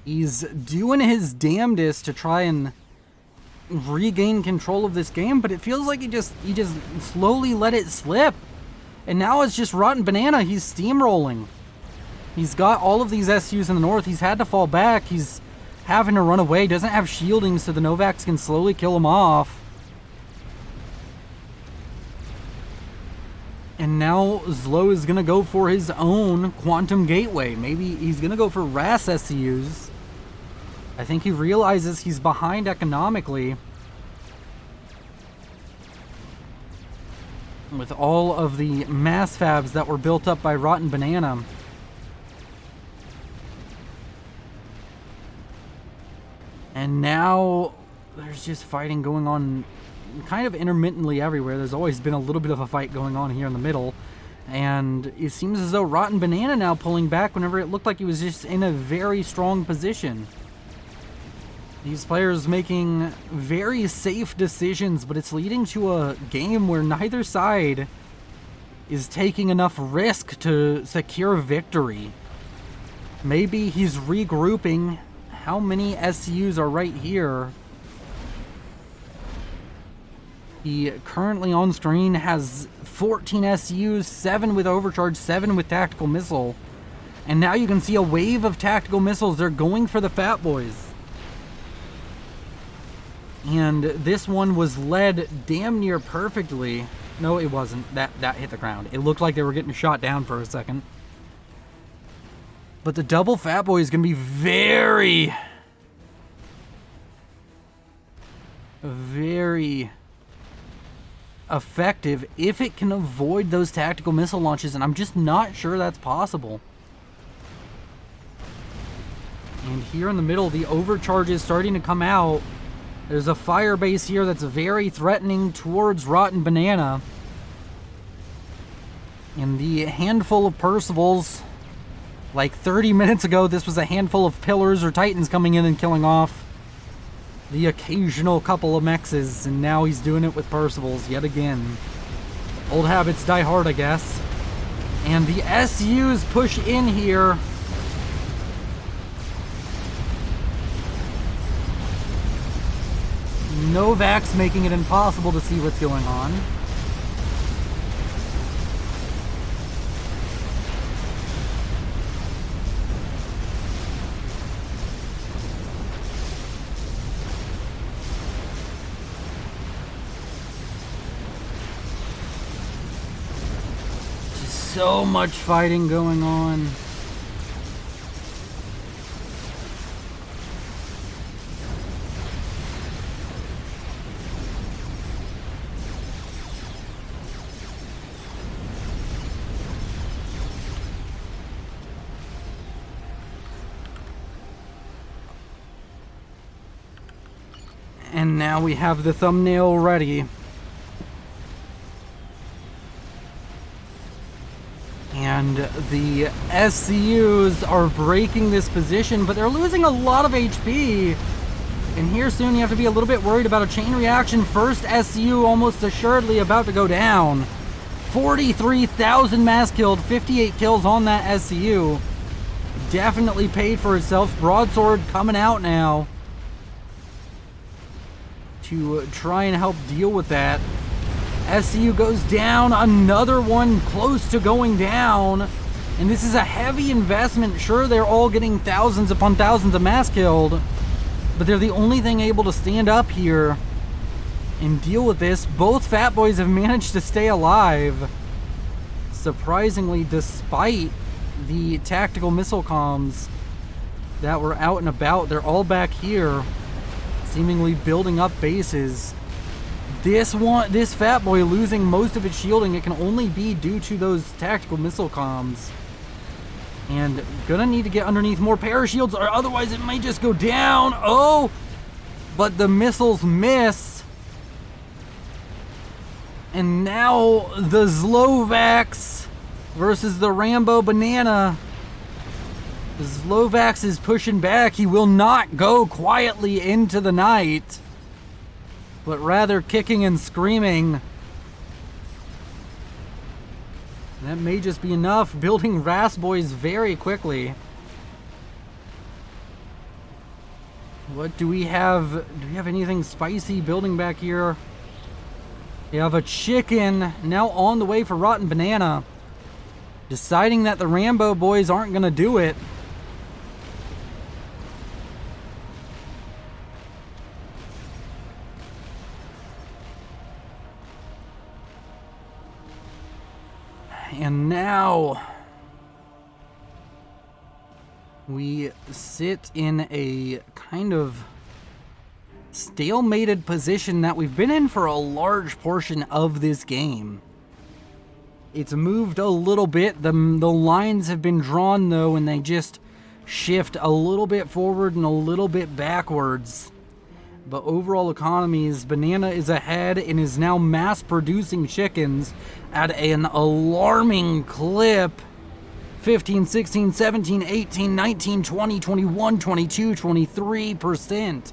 he's doing his damnedest to try and regain control of this game, but it feels like he just slowly let it slip. And now it's just RamboBanana. He's steamrolling. He's got all of these SUs in the north. He's had to fall back. He's having to run away. Doesn't have shielding, so the ZLOvax can slowly kill him off. And now ZLO is going to go for his own Quantum Gateway. Maybe he's going to go for RAS SCUs. I think he realizes he's behind economically. With all of the mass fabs that were built up by RamboBanana. And now there's just fighting going on kind of intermittently everywhere. There's always been a little bit of a fight going on here in the middle. And it seems as though RamboBanana now pulling back whenever it looked like he was just in a very strong position. These players making very safe decisions, but it's leading to a game where neither side is taking enough risk to secure victory. Maybe he's regrouping. How many SCUs are right here? He currently on screen has 14 SCUs, 7 with overcharge, 7 with tactical missile. And now you can see a wave of tactical missiles. They're going for the Fat Boys. And this one was led damn near perfectly. No, it wasn't. That hit the ground. It looked like they were getting shot down for a second. But the double Fat Boy is going to be very, very effective if it can avoid those tactical missile launches, and I'm just not sure that's possible. And here in the middle, the overcharge is starting to come out. There's a fire base here that's very threatening towards RamboBanana. And the handful of Percivals, like 30 minutes ago, this was a handful of Pillars or Titans coming in and killing off the occasional couple of Mexes, and now he's doing it with Percivals yet again. Old habits die hard, I guess. And the SUs push in here. ZLOvax making it impossible to see what's going on. Just so much fighting going on. And now we have the thumbnail ready. And the SCUs are breaking this position, but they're losing a lot of HP. And here soon you have to be a little bit worried about a chain reaction. First SCU almost assuredly about to go down. 43,000 mass killed, 58 kills on that SCU. definitely paid for itself. Broadsword coming out now to try and help deal with that. SCU goes down, another one close to going down. And this is a heavy investment. Sure, they're all getting thousands upon thousands of mass killed, but they're the only thing able to stand up here and deal with this. Both Fat Boys have managed to stay alive, surprisingly, despite the tactical missile comms that were out and about. They're all back here, seemingly building up bases. This Fat Boy losing most of its shielding, it can only be due to those tactical missile comms. And gonna need to get underneath more parashields, or otherwise it might just go down. Oh, but the missiles miss. And now the ZLOvax versus the RamboBanana. The ZLOvax is pushing back. He will not go quietly into the night, but rather kicking and screaming. That may just be enough, building Ras Boys very quickly. What do we have? Do we have anything spicy building back here? We have a chicken now on the way for Rotten Banana, deciding that the Rambo boys aren't going to do it. And now we sit in a kind of stalemated position that we've been in for a large portion of this game. It's moved a little bit. The lines have been drawn though, and they just shift a little bit forward and a little bit backwards. But overall economies, Banana is ahead and is now mass producing chickens at an alarming clip. 15, 16, 17, 18, 19, 20, 21, 22, 23%.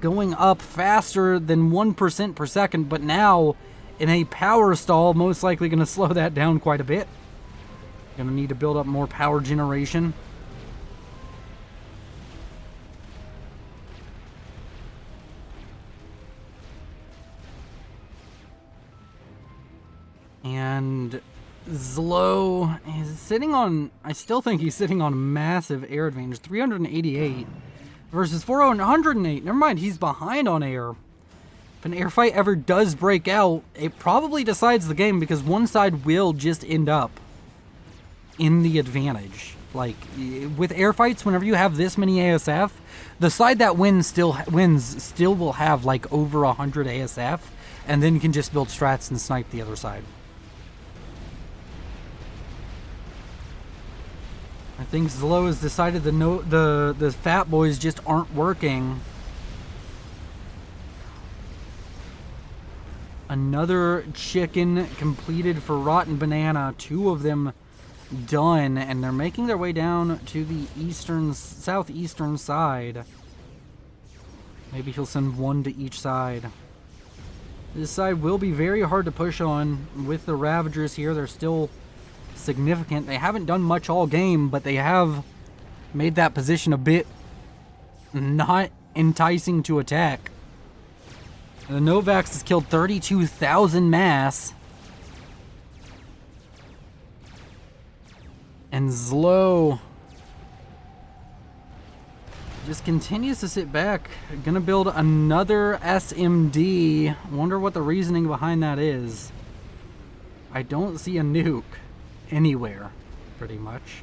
Going up faster than 1% per second, but now in a power stall, most likely going to slow that down quite a bit. Going to need to build up more power generation. And ZLO is sitting on, I still think he's sitting on a massive air advantage. 388 versus 408. Never mind, he's behind on air. If an air fight ever does break out, it probably decides the game, because one side will just end up in the advantage. Like, with air fights, whenever you have this many ASF, the side that wins still will have like over 100 ASF, and then can just build strats and snipe the other side. I think ZLO has decided the Fat Boys just aren't working. Another chicken completed for Rotten Banana. 2 of them done, and they're making their way down to the southeastern side. Maybe he'll send 1 to each side. This side will be very hard to push on with the Ravagers here. They're still significant. They haven't done much all game, but they have made that position a bit not enticing to attack. The Novax has killed 32,000 mass. And ZLO just continues to sit back. Gonna build another SMD. Wonder what the reasoning behind that is. I don't see a nuke anywhere, pretty much.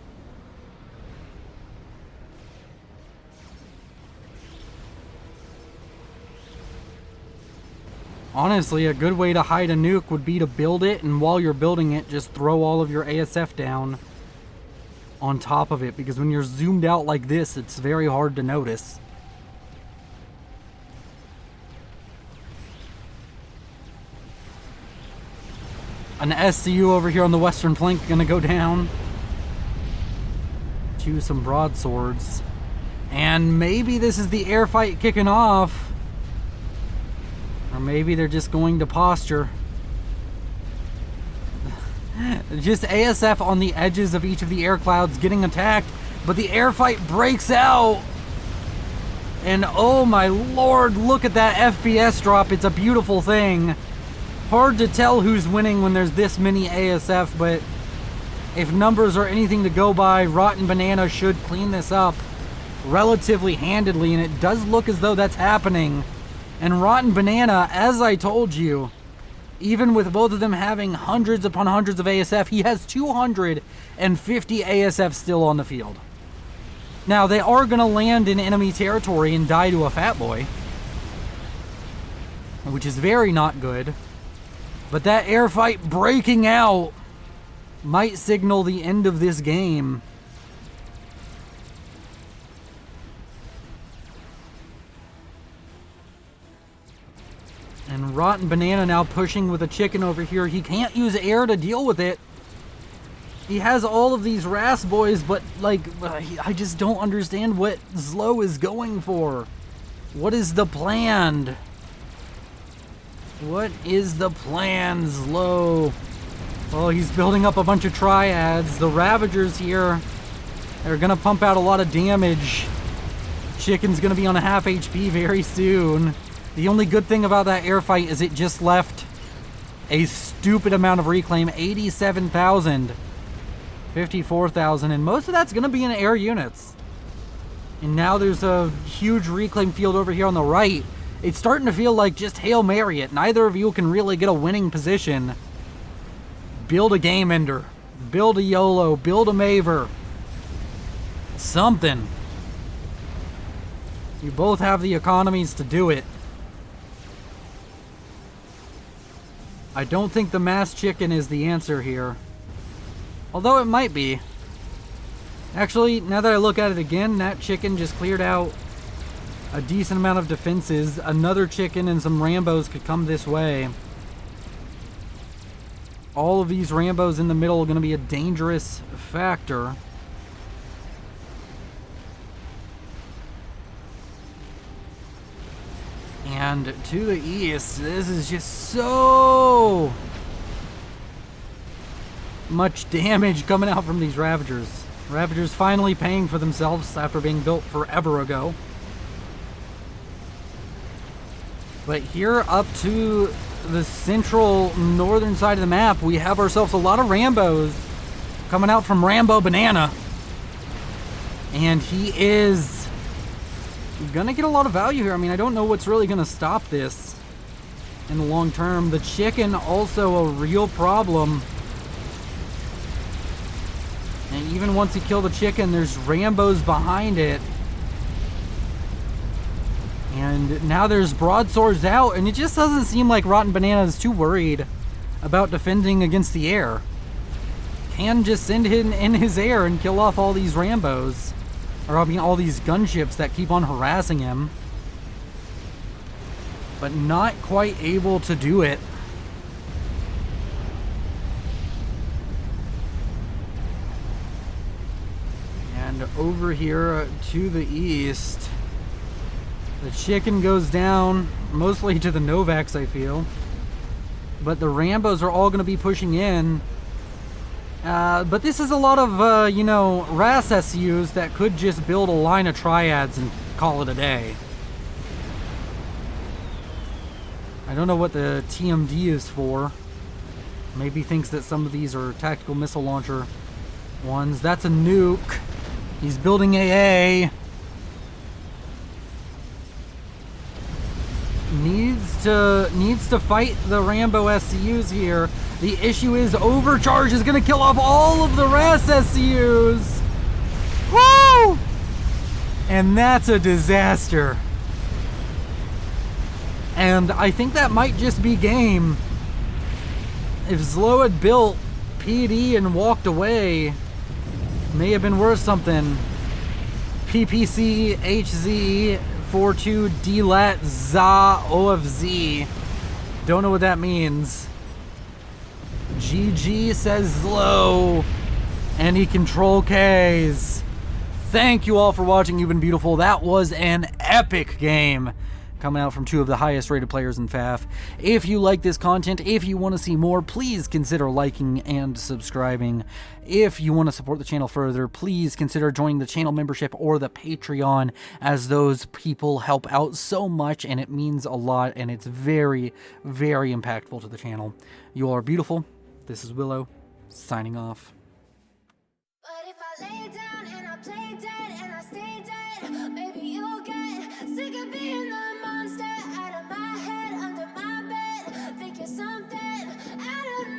Honestly, a good way to hide a nuke would be to build it, and while you're building it, just throw all of your ASF down on top of it, because when you're zoomed out like this, it's very hard to notice. An SCU over here on the western flank gonna go down to some broadswords. And maybe this is the air fight kicking off. Or maybe they're just going to posture. Just ASF on the edges of each of the air clouds getting attacked. But the air fight breaks out. And oh my lord, look at that FPS drop. It's a beautiful thing. Hard to tell who's winning when there's this many ASF, but if numbers are anything to go by, RamboBanana should clean this up relatively handedly, and it does look as though that's happening. And RamboBanana, as I told you, even with both of them having hundreds upon hundreds of ASF, he has 250 ASF still on the field. Now, they are going to land in enemy territory and die to a fat boy, which is very not good. But that air fight breaking out might signal the end of this game. And RamboBanana now pushing with a chicken over here. He can't use air to deal with it. He has all of these RAS boys, but like, I just don't understand what ZLO is going for. What is the plan? What is the plan, ZLO? Well, he's building up a bunch of triads. The Ravagers here are gonna pump out a lot of damage. Chicken's gonna be on a half HP very soon. The only good thing about that air fight is it just left a stupid amount of reclaim, 87,000. 54,000, and most of that's going to be in air units. And now there's a huge reclaim field over here on the right. It's starting to feel like just Hail Mary it. Neither of you can really get a winning position. Build a Game Ender. Build a YOLO. Build a Maver. Something. You both have the economies to do it. I don't think the mass chicken is the answer here. Although it might be. Actually, now that I look at it again, that chicken just cleared out a decent amount of defenses. Another chicken and some Rambos could come this way. All of these Rambos in the middle are going to be a dangerous factor. And to the east, this is just so much damage coming out from these Ravagers. Ravagers finally paying for themselves after being built forever ago. But here up to the central northern side of the map, we have ourselves a lot of Rambos coming out from RamboBanana. And he is gonna get a lot of value here. I mean, I don't know what's really gonna stop this in the long term. The chicken also a real problem. And even once you kill the chicken, there's Rambos behind it. And now there's broadswords out, and it just doesn't seem like RamboBanana is too worried about defending against the air. Can just send him in his air and kill off all these Rambos. Or I mean all these gunships that keep on harassing him. But not quite able to do it. And over here to the east, the chicken goes down, mostly to the ZLOvax, I feel. But the Rambos are all going to be pushing in. But this is a lot of, you know, RAS SCUs that could just build a line of triads and call it a day. I don't know what the TMD is for. Maybe thinks that some of these are tactical missile launcher ones. That's a nuke. He's building AA. Needs to fight the Rambo SCUs here. The issue is overcharge is going to kill off all of the RAS SCUs. Woo! And that's a disaster. And I think that might just be game. If ZLO had built PD and walked away, may have been worth something. PPC HZ 42 DLAT ZA OFZ. Don't know what that means. GG says ZLO. Any control Ks. Thank you all for watching. You've been beautiful. That was an epic game. coming out from two of the highest rated players in FAF. If you like this content, if you want to see more, please consider liking and subscribing. If you want to support the channel further, please consider joining the channel membership or the Patreon, as those people help out so much and it means a lot, and it's very, very impactful to the channel. You all are beautiful. This is Willow, signing off. But if I lay down and I play dead and I stay dead, maybe you'll get sick of being the monster out of my head, under my bed. Think you're something out of